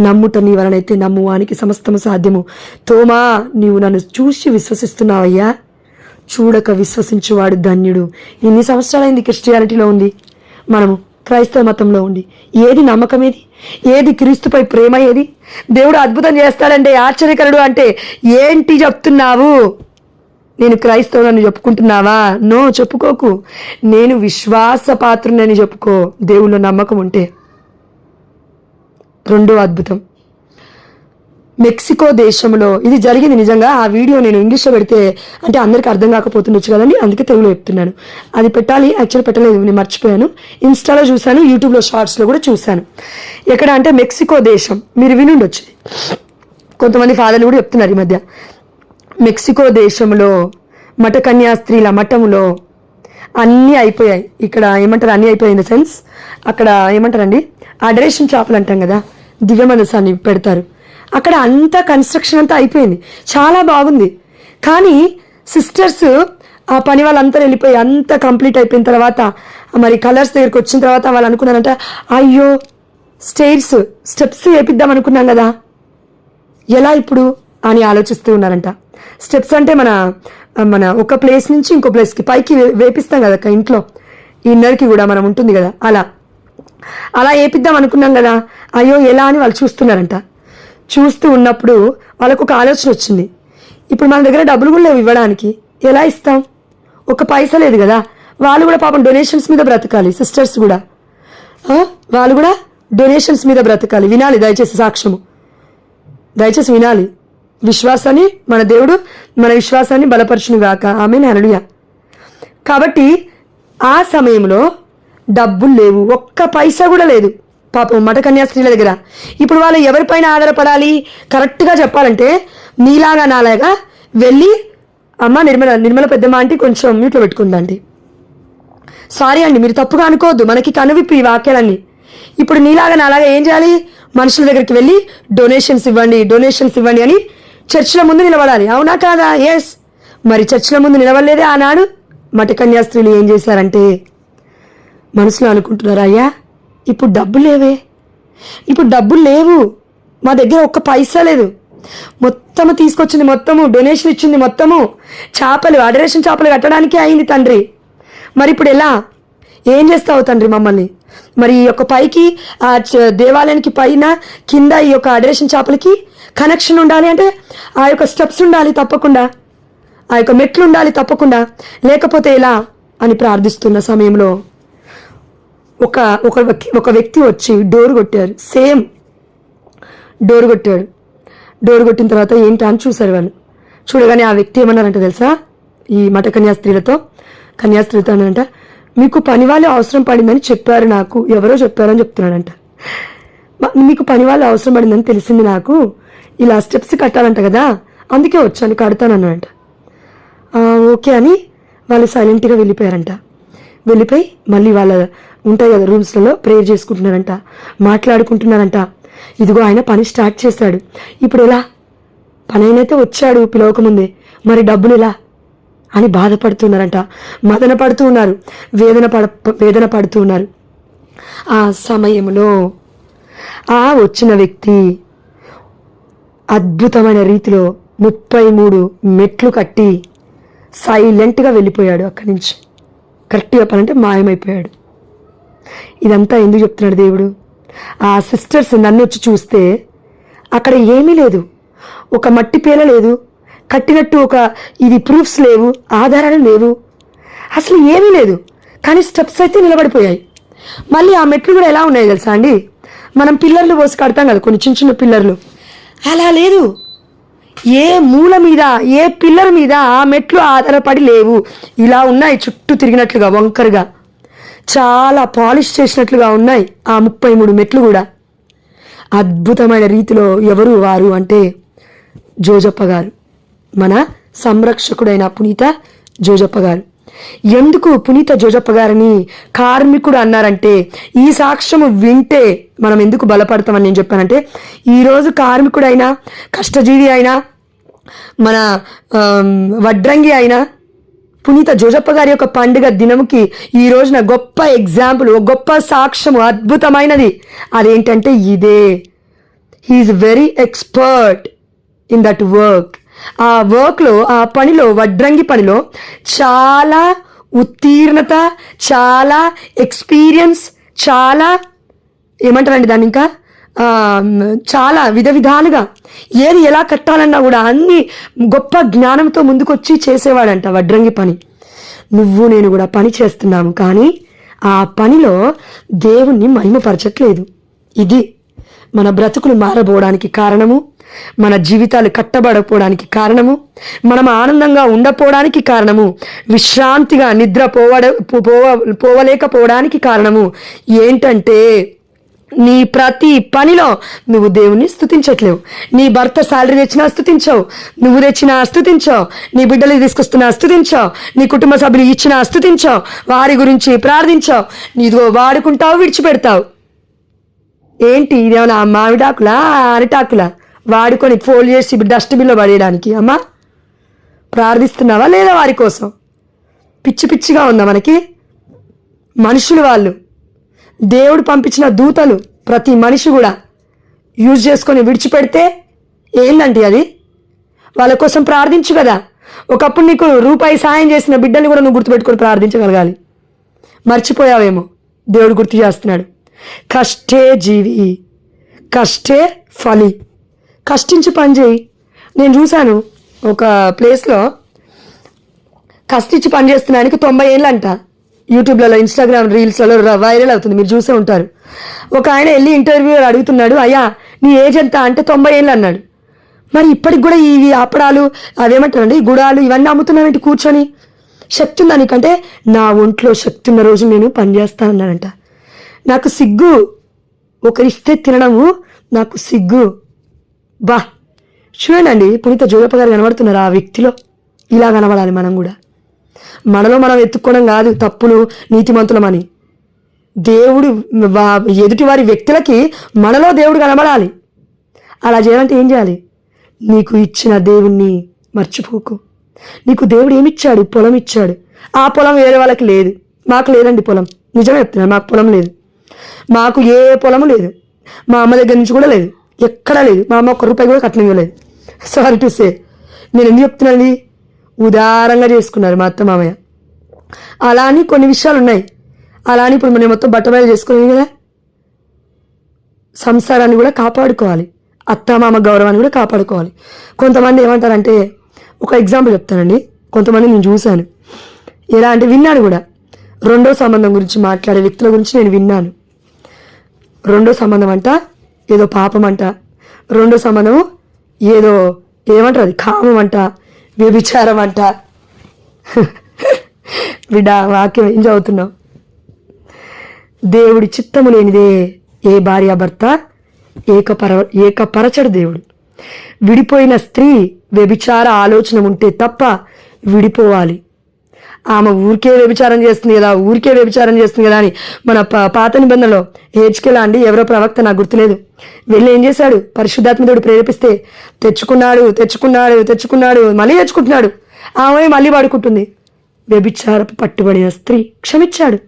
నమ్ముట నీ వలనైతే నమ్మువానికి సమస్తము సాధ్యము. తోమా, నీవు నన్ను చూసి విశ్వసిస్తున్నావయ్యా, చూడక విశ్వసించువాడు ధన్యుడు. ఇన్ని సంవత్సరాలైంది క్రిస్టియానిటీలో ఉంది, మనము క్రైస్తవ మతంలో ఉండి. ఏది నమ్మకం, ఏది క్రీస్తుపై ప్రేమ, ఏది దేవుడు అద్భుతం చేస్తాడంటే, ఆశ్చర్యకరుడు అంటే ఏంటి చెప్తున్నావు? నేను క్రైస్తవులని చెప్పుకుంటున్నావా? నో, చెప్పుకోకు. నేను విశ్వాసపాత్రునని చెప్పుకో, దేవుళ్ళో నమ్మకం ఉంటే. రెండో అద్భుతం, మెక్సికో దేశంలో ఇది జరిగింది నిజంగా. ఆ వీడియో నేను ఇంగ్లీష్లో పెడితే అంటే అందరికీ అర్థం కాకపోతుండొచ్చు కదండి, అందుకే తెలుగులో చెప్తున్నాను. అది పెట్టాలి, యాక్చువల్ పెట్టలేదు, నేను మర్చిపోయాను. ఇన్స్టాలో చూశాను, యూట్యూబ్లో షార్ట్స్లో కూడా చూశాను. ఎక్కడ అంటే మెక్సికో దేశం, మీరు వినుండొచ్చు, కొంతమంది ఫాదర్లు కూడా చెప్తున్నారు ఈ మధ్య. మెక్సికో దేశంలో మఠకన్యా స్త్రీల మఠంలో అన్నీ అయిపోయాయి. ఇక్కడ ఏమంటారు, అన్నీ అయిపోయాయి ఇన్ ద సెన్స్, అక్కడ ఏమంటారండి, అడరేషన్ చేపలు అంటాం కదా, దివ్య మనసాన్ని పెడతారు. అక్కడ అంతా కన్స్ట్రక్షన్ అంతా అయిపోయింది, చాలా బాగుంది. కానీ సిస్టర్స్ ఆ పని వాళ్ళంతా వెళ్ళిపోయి అంతా కంప్లీట్ అయిపోయిన తర్వాత మరి కలర్స్ దగ్గరికి వచ్చిన తర్వాత వాళ్ళు అనుకున్నారంట, అయ్యో స్టెప్స్ వేపిద్దాం అనుకున్నాం కదా, ఎలా ఇప్పుడు అని ఆలోచిస్తూ ఉన్నారంట. స్టెప్స్ అంటే మన ఒక ప్లేస్ నుంచి ఇంకో ప్లేస్కి పైకి వేపిస్తాం కదా ఇంట్లో, ఇన్నర్కి కూడా మనం ఉంటుంది కదా, అలా వేపిద్దాం అనుకున్నాం కదా, అయ్యో ఎలా అని వాళ్ళు చూస్తున్నారంట. చూస్తూ ఉన్నప్పుడు వాళ్ళకు ఒక ఆలోచన వచ్చింది, ఇప్పుడు మన దగ్గర డబ్బులు కూడా లేవు ఇవ్వడానికి, ఎలా ఇస్తాం, ఒక పైసా లేదు కదా. వాళ్ళు కూడా పాపం డొనేషన్స్ మీద బ్రతకాలి, సిస్టర్స్ కూడా వాళ్ళు కూడా డొనేషన్స్ మీద బ్రతకాలి. వినాలి దయచేసి, సాక్ష్యము దయచేసి వినాలి. విశ్వాసాన్ని మన దేవుడు మన విశ్వాసాన్ని బలపరచును గాక. ఆమేన్, హల్లెలూయా. కాబట్టి ఆ సమయంలో డబ్బులు లేవు, ఒక్క పైసా కూడా లేదు పాపం మఠ కన్యాస్త్రీల దగ్గర. ఇప్పుడు వాళ్ళు ఎవరిపైన ఆధారపడాలి? కరెక్ట్గా చెప్పాలంటే నీలాగా నాలాగా వెళ్ళి, అమ్మ నిర్మల పెద్దమ్మ ఆంటీ కొంచెం మ్యూట్లో పెట్టుకుందండి, సారీ అండి మీరు తప్పుగా అనుకోవద్దు, మనకి కనువిప్పి ఈ వాక్యాలన్నీ. ఇప్పుడు నీలాగా నాలాగా ఏం చేయాలి? మనుషుల దగ్గరికి వెళ్ళి డొనేషన్స్ ఇవ్వండి అని చర్చిల ముందు నిలబడాలి, అవునా కాదా? ఎస్. మరి చర్చిల ముందు నిలబడలేదే ఆనాడు. మఠ కన్యాస్త్రీలు ఏం చేశారంటే మనసులో అనుకుంటున్నారు, అయ్యా ఇప్పుడు డబ్బులు లేవు, మా దగ్గర ఒక్క పైసా లేదు, మొత్తము తీసుకొచ్చింది, మొత్తము డొనేషన్ ఇచ్చింది, మొత్తము అడరేషన్ చేపలు కట్టడానికి అయింది తండ్రి, మరి ఇప్పుడు ఎలా, ఏం చేస్తావు తండ్రి మమ్మల్ని? మరి ఈ యొక్క పైకి ఆ దేవాలయానికి పైన కింద ఈ యొక్క అడరేషన్ చేపలకి కనెక్షన్ ఉండాలి అంటే ఆ యొక్క స్టెప్స్ ఉండాలి తప్పకుండా, ఆ యొక్క మెట్లు ఉండాలి తప్పకుండా, లేకపోతే ఎలా అని ప్రార్థిస్తున్న సమయంలో ఒక వ్యక్తి వచ్చి డోర్ కొట్టారు. సేమ్ డోర్ కొట్టిన తర్వాత ఏంటి అని చూశారు వాళ్ళు. చూడగానే ఆ వ్యక్తి ఏమన్నారంట తెలుసా, ఈ మఠ కన్యాస్త్రీలతో అన్నారంట, మీకు పని వాళ్ళు అవసరం పడిందని చెప్పారు నాకు, ఎవరో చెప్పారని చెప్తున్నాడంట. మీకు పని వాళ్ళు అవసరం పడిందని తెలిసింది నాకు, ఇలా స్టెప్స్ కట్టాలంట కదా, అందుకే వచ్చాను కడతానన్నాడంట. ఓకే అని వాళ్ళు సైలెంట్గా వెళ్ళిపోయారంట. వెళ్ళిపోయి మళ్ళీ వాళ్ళ ఉంటాయి కదా రూమ్స్లలో ప్రేయర్ చేసుకుంటున్నారంట, మాట్లాడుకుంటున్నారంట. ఇదిగో ఆయన పని స్టార్ట్ చేశాడు, ఇప్పుడు ఎలా, పని అయినైతే వచ్చాడు పిలవకముందే, మరి డబ్బులు ఎలా అని బాధపడుతున్నారంట, మదన పడుతూ ఉన్నారు, వేదన పడుతూ ఉన్నారు. ఆ సమయంలో ఆ వచ్చిన వ్యక్తి అద్భుతమైన రీతిలో 33 మెట్లు కట్టి సైలెంట్గా వెళ్ళిపోయాడు అక్కడి నుంచి. కరెక్ట్గా చెప్పాలంటే మాయమైపోయాడు. ఇదంతా ఎందుకు చెప్తున్నాడు దేవుడు? ఆ సిస్టర్స్ నన్ను వచ్చి చూస్తే అక్కడ ఏమీ లేదు, ఒక మట్టి పేల లేదు, కట్టినట్టు ఇది ప్రూఫ్స్ లేవు, ఆధారాలు లేవు, అసలు ఏమీ లేదు, కానీ స్టెప్స్ అయితే నిలబడిపోయాయి. మళ్ళీ ఆ మెట్లు కూడా ఎలా ఉన్నాయి తెలుసా అండి, మనం పిల్లర్లు పోసి కడతాం కదా కొన్ని చిన్న పిల్లర్లు, అలా లేదు. ఏ మూల మీద ఏ పిల్లర్ మీద ఆ మెట్లు ఆధారపడి లేవు, ఇలా ఉన్నాయి, చుట్టూ తిరిగినట్లుగా వంకరగా చాలా పాలిష్ చేసినట్లుగా ఉన్నాయి ఆ 33 మెట్లు కూడా. అద్భుతమైన రీతిలో ఎవరు వారు అంటే జోజప్ప గారు, మన సంరక్షకుడైన పునీత జోజప్ప గారు. ఎందుకు పునీత జోజప్ప గారిని కార్మికుడు అన్నారంటే, ఈ సాక్ష్యము వింటే మనం ఎందుకు బలపడతామని నేను చెప్పానంటే, ఈరోజు కార్మికుడైనా కష్టజీవి అయినా మన వడ్రంగి అయినా పునీత జోజప్ప గారి యొక్క పండుగ దినముకి ఈ రోజున గొప్ప ఎగ్జాంపుల్, గొప్ప సాక్ష్యము అద్భుతమైనది. అదేంటంటే ఇదే, he is very expert in that work. ఆ వర్క్లో, ఆ పనిలో, వడ్రంగి పనిలో చాలా ఉత్తీర్ణత, చాలా ఎక్స్పీరియన్స్, చాలా ఏమంటారండి దాన్ని, ఇంకా చాలా విధాలుగా ఏది ఎలా కట్టాలన్నా కూడా అన్ని గొప్ప జ్ఞానంతో ముందుకొచ్చి చేసేవాడంట వడ్రంగి పని. నువ్వు నేను కూడా పని చేస్తున్నాము, కానీ ఆ పనిలో దేవుణ్ణి మహిమపరచట్లేదు. ఇది మన బ్రతుకులు మారబోవడానికి కారణము, మన జీవితాలు కట్టబడపోవడానికి కారణము, మనం ఆనందంగా ఉండపోవడానికి కారణము, విశ్రాంతిగా నిద్ర పోవలేకపోవడానికి కారణము ఏంటంటే నీ ప్రతి పనిలో నువ్వు దేవుణ్ణి స్తుతించట్లేవు. నీ భర్త శాలరీ తెచ్చినా స్తుతించావు, నువ్వు తెచ్చినా స్తుతించావు, నీ బిడ్డలు తీసుకొస్తున్నా స్తుతించావు, నీ కుటుంబ సభ్యులు ఇచ్చినా స్తుతించావు, వారి గురించి ప్రార్థించావు, నీదో వాడుకుంటావు, విడిచిపెడతావు. ఏంటి ఇదేమన్నా మామిడాకులా అరిటాకులా వాడుకొని ఫోల్డ్ చేసి డస్ట్బిన్లో పడేయడానికి? అమ్మా ప్రార్థిస్తున్నావా లేదా వారి కోసం? పిచ్చి పిచ్చిగా ఉందా మనకి? మనుషులు వాళ్ళు, దేవుడు పంపించిన దూతలు, ప్రతి మనిషి కూడా యూజ్ చేసుకొని విడిచిపెడితే ఏందంటే అది? వాళ్ళ కోసం ప్రార్థించు కదా. ఒకప్పుడు నీకు రూపాయి సాయం చేసిన బిడ్డల్ని కూడా నువ్వు గుర్తుపెట్టుకొని ప్రార్థించగలగాలి. మర్చిపోయావేమో, దేవుడు గుర్తు చేస్తున్నాడు. కష్టే జీవి, కష్టే ఫలి. కష్టించి పని చేయి. నేను చూశాను ఒక ప్లేస్లో కష్టించి పని చేస్తున్నానికి 90 ఏళ్ళు అంట. యూట్యూబ్లలో, ఇన్స్టాగ్రామ్ రీల్స్లలో వైరల్ అవుతుంది, మీరు చూసే ఉంటారు. ఒక ఆయన వెళ్ళి ఇంటర్వ్యూ అడుగుతున్నాడు, అయ్యా నీ ఏజ్ ఎంత అంటే 90 ఏళ్ళు అన్నాడు. మరి ఇప్పటికి కూడా ఇవి అప్పడాలు అవేమంటారండి, గుడాలు ఇవన్నీ అమ్ముతున్నానంటే కూర్చొని శక్తి ఉందా నీకంటే? నా ఒంట్లో శక్తి ఉన్న రోజు నేను పనిచేస్తా అన్నానంట. నాకు సిగ్గు, ఒకరిస్తే తినడము నాకు సిగ్గు. బా చూడండి, పునీత జోగప్ప గారు కనబడుతున్నారు ఆ వ్యక్తిలో. ఇలా కనబడాలి మనం కూడా. మనలో మనం ఎత్తుక్కోవడం కాదు తప్పులు నీతిమంతులమని. దేవుడు ఎదుటి వారి వ్యక్తులకి మనలో దేవుడు కనబడాలి. అలా చేయాలంటే ఏం చేయాలి? నీకు ఇచ్చిన దేవుణ్ణి మర్చిపోకు. నీకు దేవుడు ఏమిచ్చాడు? పొలం ఇచ్చాడు. ఆ పొలం వేరే వాళ్ళకి లేదు. మాకు లేదండి పొలం, నిజమే చెప్తున్నాను, మాకు పొలం లేదు. మాకు ఏ పొలము లేదు. మా అమ్మ దగ్గర నుంచి కూడా లేదు, ఎక్కడా లేదు. మా అమ్మ 1 రూపాయి కూడా కట్నం ఇవ్వలేదు. Sorry to say. నేను ఎందుకు చెప్తున్నాను? ఉదారంగా చేసుకున్నారు మా అత్త మామయ్య. అలా అని కొన్ని విషయాలు ఉన్నాయి. అలా అని ఇప్పుడు మనం మొత్తం బట్టబయలు చేసుకునేది కదా. సంసారాన్ని కూడా కాపాడుకోవాలి, అత్తమామ గౌరవాన్ని కూడా కాపాడుకోవాలి. కొంతమంది ఏమంటారంటే, ఒక ఎగ్జాంపుల్ చెప్తానండి. కొంతమంది నేను చూశాను, ఎలా అంటే విన్నాను కూడా. రెండో సంబంధం గురించి మాట్లాడే వ్యక్తుల గురించి నేను విన్నాను. రెండో సంబంధం అంట ఏదో పాపం అంట, రెండో సంబంధం ఏదో ఏమంటారు అది కామం అంట, వ్యభిచారం అంట. బిడ్డ వాక్యం ఏం చదువుతున్నావు? దేవుడి చిత్తము లేనిదే ఏ భార్యాభర్త ఏకపరచడు దేవుడు. విడిపోయిన స్త్రీ వ్యభిచార ఆలోచన ఉంటే తప్ప విడిపోవాలి. ఆమె ఊరికే వ్యభిచారం చేస్తుంది కదా అని మన పాత నిబంధనలో హెచ్కేలా అండి ఎవరో ప్రవక్త, నాకు గుర్తులేదు, వెళ్ళి ఏం చేశాడు? పరిశుద్ధాత్మ దేవుడు ప్రేరేపిస్తే తెచ్చుకున్నాడు, మళ్ళీ తెచ్చుకుంటున్నాడు. ఆమె మళ్ళీ వాడుకుంటుంది. వ్యభిచారపు పట్టుబడిన స్త్రీ క్షమించాడు.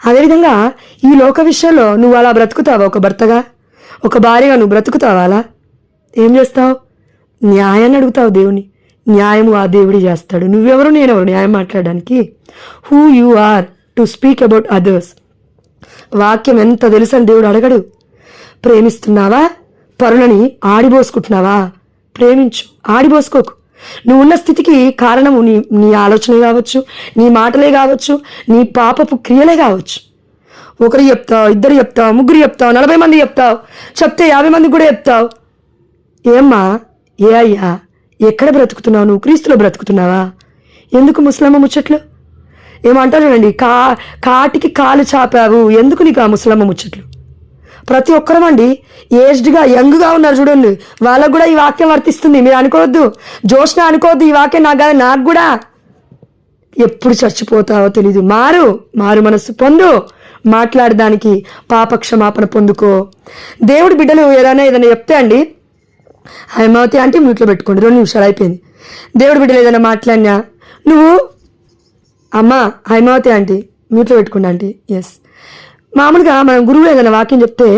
అదేవిధంగా ఈ లోక విషయంలో నువ్వు అలా బ్రతుకుతావా? ఒక భర్తగా, ఒక భార్యగా నువ్వు బ్రతుకుతావా? అలా ఏం చేస్తావు? న్యాయాన్ని అడుగుతావు దేవుని. న్యాయము ఆ దేవుడి చేస్తాడు. నువ్వెవరు, నేనెవరు న్యాయం మాట్లాడడానికి? Who you are to speak about others. వాక్యం ఎంత తెలుసని దేవుడు అడగడు. ప్రేమిస్తున్నావా? పరులని ఆడిపోసుకుంటున్నావా? ప్రేమించు, ఆడిపోసుకోకు. నువ్వు ఉన్న స్థితికి కారణము నీ ఆలోచనే కావచ్చు, నీ మాటలే కావచ్చు, నీ పాపపు క్రియలే కావచ్చు. ఒకరు చెప్తావు, ఇద్దరు చెప్తావు, ముగ్గురు చెప్తావు, 40 మంది చెప్తావు, చెప్తే 50 మందికి కూడా చెప్తావు. ఏమ్మా, ఏ అయ్యా, ఎక్కడ బ్రతుకుతున్నావు నువ్వు? క్రీస్తులో బ్రతుకుతున్నావా? ఎందుకు ముసలమ్మ ముచ్చట్లు? ఏమంటారు చూడండి, కాటికి కాలు చాపావు, ఎందుకు నీకు ఆ ముసలమ్మ ముచ్చట్లు? ప్రతి ఒక్కరమండి ఏజ్డ్గా యంగ్గా ఉన్నారు చూడండి, వాళ్ళకు కూడా ఈ వాక్యం వర్తిస్తుంది. మీరు అనుకోవద్దు, జోష్న అనుకోవద్దు, ఈ వాక్యం నాకు కూడా. ఎప్పుడు చచ్చిపోతావో తెలీదు. మారు మనస్సు పొందు, మాట్లాడడానికి పాప క్షమాపణ పొందుకో. దేవుడి బిడ్డలు ఏదైనా చెప్తే అండి, హైమావతి అంటే మ్యూట్లో పెట్టుకోండి, 2 నిమిషాలు అయిపోయింది. దేవుడి బిడ్డలు ఏదైనా మాట్లాడినా నువ్వు అమ్మా హైమావతి ఆంటీ మ్యూట్లో పెట్టుకోండి ఆంటీ. ఎస్, మామూలుగా మనం గురువు ఏదైనా వాక్యం చెప్తే,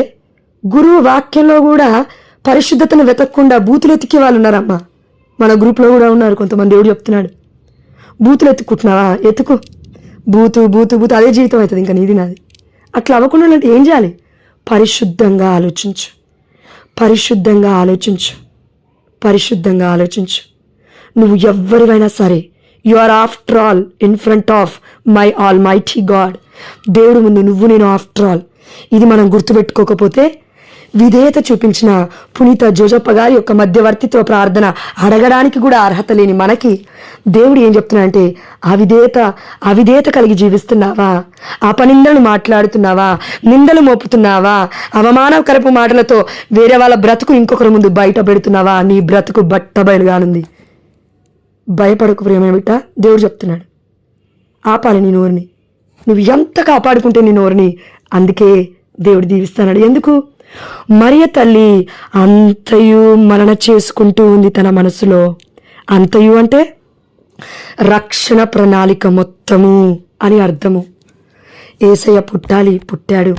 గురువు వాక్యంలో కూడా పరిశుద్ధతను వెతకకుండా బూతులు ఎత్తికే వాళ్ళు ఉన్నారమ్మా. మన గ్రూప్లో కూడా ఉన్నారు కొంతమంది. దేవుడు చెప్తున్నాడు, బూతులు ఎత్తుకుంటున్నావా? ఎత్తుకు. బూతు అదే జీవితం అవుతుంది ఇంకా నీది నాది. అట్లా అవ్వకుండా ఏం చేయాలి? పరిశుద్ధంగా ఆలోచించు. నువ్వు ఎవరివైనా సరే, you are after all in front of my almighty God. దేవుడు ముందు నువ్వు నేను ఆఫ్టర్ ఆల్. ఇది మనం గుర్తుపెట్టుకోకపోతే విధేయత చూపించిన పునీత జోజప్ప గారి యొక్క మధ్యవర్తిత్వ ప్రార్థన అడగడానికి కూడా అర్హత లేని మనకి దేవుడు ఏం చెప్తున్నాడంటే, అవిధేయత కలిగి జీవిస్తున్నావా? అపనిందలు మాట్లాడుతున్నావా? నిందలు మోపుతున్నావా? అవమానకరపు మాటలతో వేరే వాళ్ళ బ్రతుకు ఇంకొకరి ముందు బయట పెడుతున్నావా? నీ బ్రతుకు బట్టబయలుగానుంది. భయపడకు ప్రియమైన బిడ్డ, దేవుడు చెప్తున్నాడు, ఆపాలి నీ నోరుని. నువ్వు ఎంత కాపాడుకుంటే నీ నోరుని, అందుకే దేవుడు దీవిస్తున్నాడు. ఎందుకు? మరియ తల్లి అంతయు మరణ చేసుకుంటూ ఉంది తన మనసులో. అంతయు అంటే రక్షణ ప్రణాళిక మొత్తము అని అర్థము. యేసయ్య పుట్టాడు.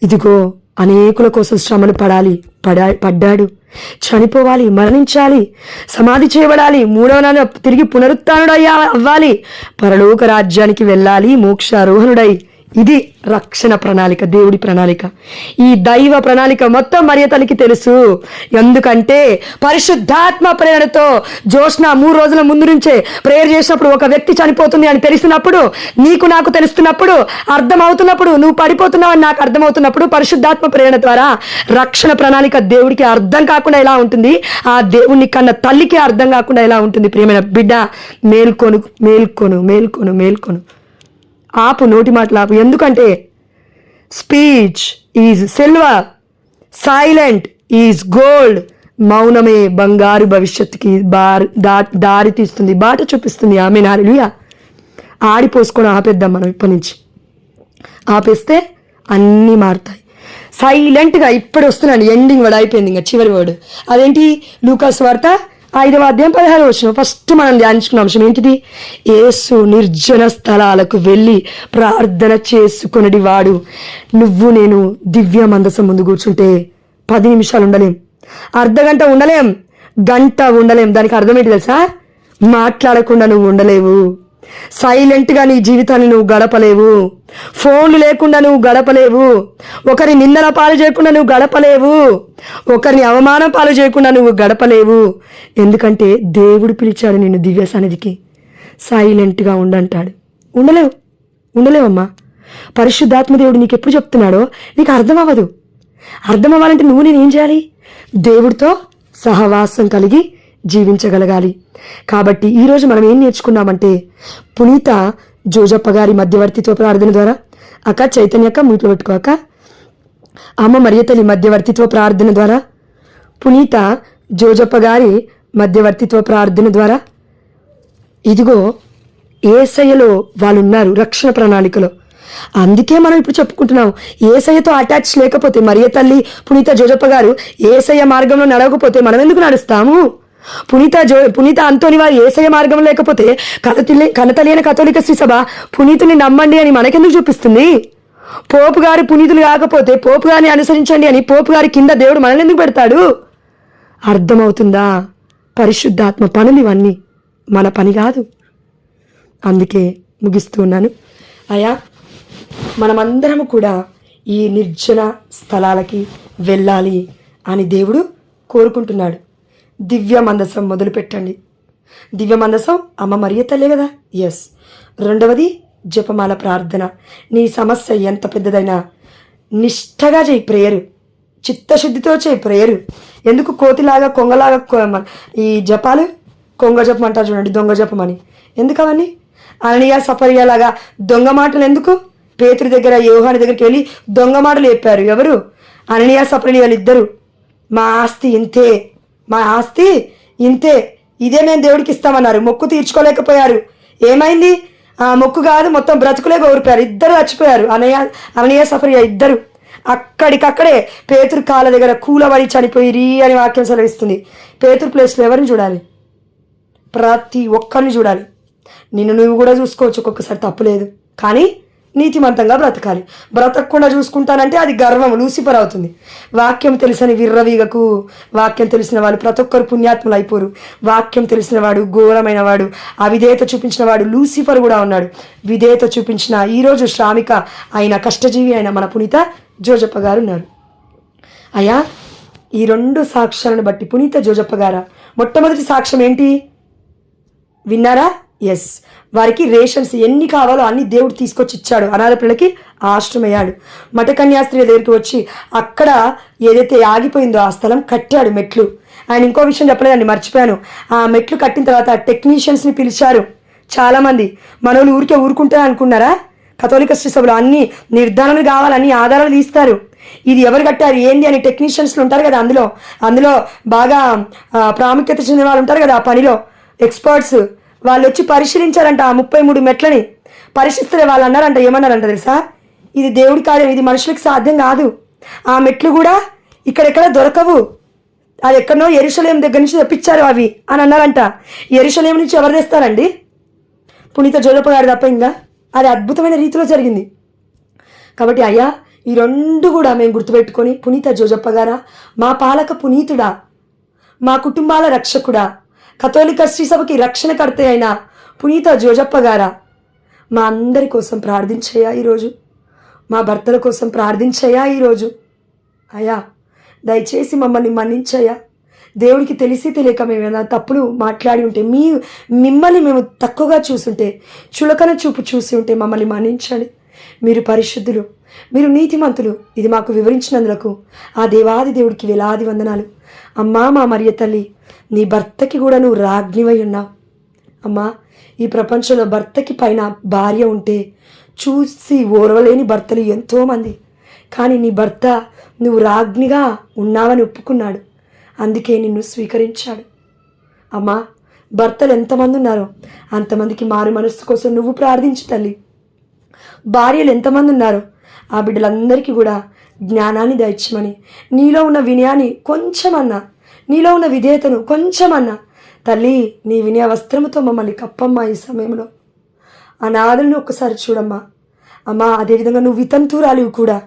ఇదిగో అనేకుల కోసం శ్రమలు పడ్డాడు, చనిపోవాలి, మరణించాలి, సమాధి చేయబడాలి, 3వ నాడు తిరిగి అవ్వాలి, పరలోక రాజ్యానికి వెళ్ళాలి, మోక్షారోహణుడై. ఇది రక్షణ ప్రణాళిక, దేవుడి ప్రణాళిక. ఈ దైవ ప్రణాళిక మొత్తం మరియ తల్లికి తెలుసు. ఎందుకంటే పరిశుద్ధాత్మ ప్రేరణతో జోష్న 3 రోజుల ముందు నుంచే ప్రేయర్ చేసినప్పుడు ఒక వ్యక్తి చనిపోతుంది అని తెలిసినప్పుడు, నీకు నాకు తెలుస్తున్నప్పుడు, అర్థమవుతున్నప్పుడు, నువ్వు పడిపోతున్నావని నాకు అర్థమవుతున్నప్పుడు, పరిశుద్ధాత్మ ప్రేరణ ద్వారా రక్షణ ప్రణాళిక దేవుడికి అర్థం కాకుండా ఎలా ఉంటుంది, ఆ దేవుణ్ణి కన్న తల్లికి అర్థం కాకుండా ఎలా ఉంటుంది. ప్రియమైన బిడ్డ, మేల్కొను మేల్కొను మేల్కొను మేల్కొను. ఆపు, నోటి మాటలు ఆపు. ఎందుకంటే speech is silver, silent is gold. మౌనమే బంగారు భవిష్యత్తుకి దారి తీస్తుంది, బాట చూపిస్తుంది. ఆమేన్, హల్లెలూయా. ఆడిపోసుకొని ఆపేద్దాం మనం ఇప్పటి నుంచి. ఆపేస్తే అన్నీ మారుతాయి. సైలెంట్గా ఇప్పుడు వస్తున్నాను, ఎండింగ్ వర్డ్ అయిపోయింది, ఇంకా చివరి వర్డ్. అదేంటి? లూకాసు వార్త 5వ అధ్యాయం 16వ వచనం. ఫస్ట్ మనం ధ్యానించుకున్న అంశం ఏంటిది? యేసు నిర్జన స్థలాలకు వెళ్ళి ప్రార్థన చేసుకునేది వాడు. నువ్వు నేను దివ్య మందసం ముందు కూర్చుంటే 10 నిమిషాలు ఉండలేం, అర్ధగంట ఉండలేం, గంట ఉండలేం. దానికి అర్థం ఏంటి తెలుసా? మాట్లాడకుండా నువ్వు ఉండలేవు, సైలెంట్గా నీ జీవితాన్ని నువ్వు గడపలేవు, ఫోన్లు లేకుండా నువ్వు గడపలేవు, ఒకరి నిందల పాలు చేయకుండా నువ్వు గడపలేవు, ఒకరిని అవమానం పాలు చేయకుండా నువ్వు గడపలేవు. ఎందుకంటే దేవుడు పిలిచాడు నిన్ను దివ్య సన్నిధికి. సైలెంట్గా ఉండంటాడు. ఉండలేవమ్మా. పరిశుద్ధాత్మ దేవుడు నీకు ఎప్పుడు చెప్తున్నాడో నీకు అర్థం అవ్వదు. అర్థం అవ్వాలంటే నువ్వు నేనేం చేయాలి? దేవుడితో సహవాసం కలిగి జీవించగలగాలి. కాబట్టి ఈరోజు మనం ఏం నేర్చుకున్నామంటే, పునీత జోజప్ప గారి మధ్యవర్తిత్వ ప్రార్థన ద్వారా, అక్క చైతన్యక్క మూతులు పెట్టుకోక, అమ్మ మరియ తల్లి మధ్యవర్తిత్వ ప్రార్థన ద్వారా, పునీత జోజప్ప గారి మధ్యవర్తిత్వ ప్రార్థన ద్వారా, ఇదిగో యేసయ్యలో వాళ్ళు ఉన్నారు రక్షణ ప్రణాళికలో. అందుకే మనం ఇప్పుడు చెప్పుకుంటున్నాం. యేసయ్యతో అటాచ్ లేకపోతే, మరియ తల్లి పునీత జోజప్ప గారు యేసయ్య మార్గంలో నడవకపోతే మనం ఎందుకు నడుస్తాము? పునీత అంతోని వారు యేసయ్య మార్గం లేకపోతే కనతలియన కథోలిక శ్రీ సభ పునీతుని నమ్మండి అని మనకెందుకు చూపిస్తుంది? పోపు గారు పునీతులు కాకపోతే పోపు గారిని అనుసరించండి అని పోపు గారి కింద దేవుడు మనల్ని ఎందుకు పెడతాడు? అర్థమవుతుందా? పరిశుద్ధాత్మ పనులు ఇవన్నీ, మన పని కాదు. అందుకే ముగిస్తూ ఉన్నాను. అయ్యా, మనమందరము కూడా ఈ నిర్జన స్థలాలకి వెళ్ళాలి అని దేవుడు కోరుకుంటున్నాడు. దివ్య మందసం మొదలు పెట్టండి. దివ్య మందసం అమ్మ మరియ తల్లే కదా. ఎస్. 2వది జపమాల ప్రార్థన. నీ సమస్య ఎంత పెద్దదైనా నిష్ఠగా చేయి ప్రేయరు, చిత్తశుద్ధితో చేయి ప్రేయరు. ఎందుకు కోతిలాగా కొంగలాగా ఈ జపాలు? కొంగ జపం అంటారు చూడండి, దొంగ జపం అని. ఎందుకు అవన్నీ? అననీయ సఫరియా లాగా దొంగ మాటలు ఎందుకు? పేతురు దగ్గర యోహాను దగ్గరికి వెళ్ళి దొంగ మాటలు చెప్పారు ఎవరు? అననీయ సఫరియలు ఇద్దరు. మా ఆస్తి ఇంతే, ఇదే మేము దేవుడికి ఇస్తామన్నారు. మొక్కు తీర్చుకోలేకపోయారు. ఏమైంది? ఆ మొక్కు కాదు, మొత్తం బ్రతుకులే కోరిపోయారు. ఇద్దరు చచ్చిపోయారు. అననీయ సఫరియా ఇద్దరు. అక్కడికక్కడే పేతురు కాళ్ళ దగ్గర కూలబడి చనిపోయి అని వాక్యం సెలవిస్తుంది. పేతురు ప్లేస్లో ఎవరిని చూడాలి? ప్రతి ఒక్కరిని చూడాలి. నిన్ను నువ్వు కూడా చూసుకోవచ్చు, ఒక్కొక్కసారి తప్పులేదు. కానీ నీతిమంతంగా బ్రతకాలి. బ్రతకకుండా చూసుకుంటానంటే అది గర్వం, లూసిఫర్ అవుతుంది. వాక్యం తెలిసిన విర్రవీగకు. వాక్యం తెలిసిన వాళ్ళు ప్రతి ఒక్కరు పుణ్యాత్ములు అయిపోరు. వాక్యం తెలిసిన వాడు ఘోరమైన వాడు, అవిధేయత చూపించిన వాడు లూసిఫర్ కూడా ఉన్నాడు. విధేయత చూపించిన ఈరోజు శ్రామిక అయిన కష్టజీవి అయిన మన పునీత జోజప్ప గారు ఉన్నారు. అయ్యా, ఈ 2 సాక్ష్యాలను బట్టి పునీత జోజప్ప గారా మొట్టమొదటి సాక్ష్యం ఏంటి విన్నారా? ఎస్. వారికి రేషన్స్ ఎన్ని కావాలో అన్ని దేవుడు తీసుకొచ్చి ఇచ్చాడు. అనాథ పిల్లలకి ఆశ్రమయ్యాడు. మఠకన్యాస్త్రీ దగ్గరికి వచ్చి అక్కడ ఏదైతే ఆగిపోయిందో ఆ స్థలం కట్టాడు, మెట్లు. ఆయన ఇంకో విషయం చెప్పలేదండి, మర్చిపోయాను. ఆ మెట్లు కట్టిన తర్వాత టెక్నీషియన్స్ని పిలిచారు. చాలామంది మనోళ్ళు ఊరుకుంటే అనుకున్నారా? కథోలిక శ్రీ సభలో అన్ని నిర్ధారణలు కావాలని ఆధారాలు తీస్తారు. ఇది ఎవరు కట్టారు ఏంది అని టెక్నీషియన్స్లు ఉంటారు కదా, అందులో బాగా ప్రాముఖ్యత చెందిన వాళ్ళు ఉంటారు కదా ఆ పనిలో, ఎక్స్పర్ట్స్. వాళ్ళు వచ్చి పరిశీలించారంట ఆ 33 మెట్లని. పరిశీలిస్తే వాళ్ళు అన్నారంట, ఏమన్నారంట తెలుసా? ఇది దేవుడి కార్యం, ఇది మనుషులకు సాధ్యం కాదు. ఆ మెట్లు కూడా ఇక్కడెక్కడ దొరకవు, అది ఎక్కడనో యెరూషలేము దగ్గర నుంచి తెప్పించారు అవి అని అన్నారంట. యెరూషలేము నుంచి ఎవరు తెస్తారండి? పునీత జోజప్ప గారు తప్ప. ఇంకా అది అద్భుతమైన రీతిలో జరిగింది. కాబట్టి అయ్యా, ఈ రెండు కూడా మేము గుర్తుపెట్టుకొని, పునీత జోజప్ప గారా, మా పాలక పునీతుడా, మా కుటుంబాల రక్షకుడా, కథోలిక శ్రీసభకి రక్షణకర్త అయిన పునీత జోజప్ప గారా, మా అందరి కోసం ప్రార్థించయ్యా ఈరోజు. మా భర్తల కోసం ప్రార్థించయ్యా ఈరోజు. అయ్యా, దయచేసి మమ్మల్ని మన్నించయ్యా. దేవుడికి తెలిసి తెలియక మేము ఏదైనా తప్పులు మాట్లాడి ఉంటే, మిమ్మల్ని మేము తక్కువగా చూసుంటే, చులకన చూపు చూసి ఉంటే మమ్మల్ని మన్నించండి. మీరు పరిశుద్ధులు, మీరు నీతిమంతులు, ఇది మాకు వివరించినందులకు ఆ దేవాది దేవుడికి వేలాది వందనాలు. అమ్మా, మా మరియ తల్లి, నీ భర్తకి కూడా నువ్వు రాజ్ఞివై ఉన్నావు. అమ్మా, ఈ ప్రపంచంలో భర్తకి పైన భార్య ఉంటే చూసి ఓర్వలేని భర్తలు ఎంతోమంది. కానీ నీ భర్త నువ్వు రాజ్ఞిగా ఉన్నావని ఒప్పుకున్నాడు, అందుకే నిన్ను స్వీకరించాడు. అమ్మా, భర్తలు ఎంతమంది ఉన్నారో అంతమందికి మారు మనస్సు కోసం నువ్వు ప్రార్థించు తల్లి. భార్యలు ఎంతమంది ఉన్నారో ఆ బిడ్డలందరికీ కూడా జ్ఞానాన్ని దయచేయమని, నీలో ఉన్న వినయాన్ని కొంచెమన్నా, నీలో ఉన్న విధేయతను కొంచెమన్నా తల్లి నీ వినయ వస్త్రముతో మమ్మల్ని కప్పమ్మా. ఈ సమయంలో అనాథలను ఒక్కసారి చూడమ్మా. అమ్మా, అదేవిధంగా నువ్వు వితంతురాలివి కూడా.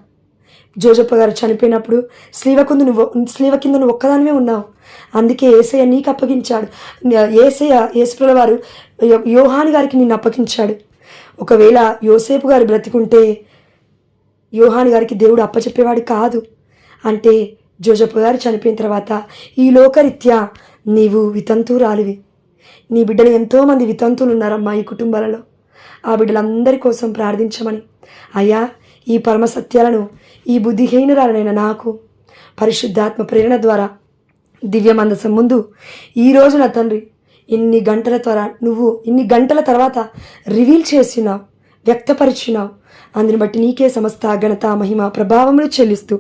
జోజప్ప గారు చనిపోయినప్పుడు స్లీవ కింద నువ్వు ఒక్కదానివే ఉన్నావు, అందుకే యేసయ్య నీకు అప్పగించాడు. యేసుప్రభుల వారు యోహాను గారికి నిన్ను అప్పగించాడు. ఒకవేళ యోసేపు గారు బ్రతికుంటే యోహాను గారికి దేవుడు అప్పచెప్పేవాడు కాదు. అంటే జోజప్ప గారు చనిపోయిన తర్వాత ఈ లోకరీత్యా నీవు వితంతురాలివి. నీ బిడ్డలు ఎంతోమంది వితంతులు ఉన్నారమ్మా ఈ కుటుంబాలలో. ఆ బిడ్డలందరి కోసం ప్రార్థించమని. అయ్యా, ఈ పరమ సత్యాలను ఈ బుద్ధిహీనురాలనైన నాకు పరిశుద్ధాత్మ ప్రేరణ ద్వారా దివ్య మందసం ముందు ఈరోజు నా తండ్రి ఇన్ని గంటల తర్వాత రివీల్ చేసినావు, వ్యక్తపరిచినావు. అందుని బట్టి నీకే సమస్త ఘనత మహిమ ప్రభావములు చెల్లిస్తూ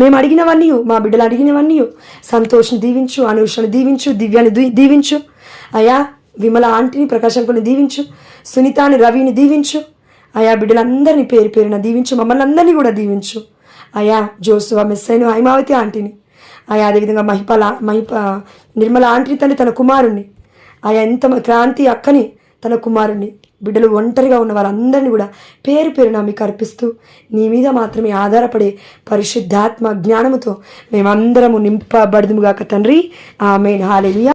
మేము అడిగినవన్నీ, మా బిడ్డలు అడిగినవన్నీ సంతోష్ని దీవించు, అనూషను దీవించు, దివ్యాన్ని దీవించు. అయా, విమల ఆంటీని, ప్రకాశంకుని దీవించు, సునీతాని, రవిని దీవించు. అయా, బిడ్డలందరినీ పేరు పేరున దీవించు, మమ్మల్ని అందరినీ కూడా దీవించు. అయా, జోసువా, మెస్సైను, హైమావతి ఆంటీని, అయా అదేవిధంగా నిర్మల ఆంటీని తల్లి తన కుమారుణ్ణి, ఆయా క్రాంతి అక్కని తన కుమారుణ్ణి, బిడ్డలు ఒంటరిగా ఉన్న వారందరినీ కూడా పేరు పేరున మీకు అర్పిస్తూ నీ మీద మాత్రమే ఆధారపడే పరిశుద్ధాత్మ జ్ఞానముతో మేమందరము నింపబడుదుముగాక తండ్రి. ఆమేన్. హల్లెలూయా.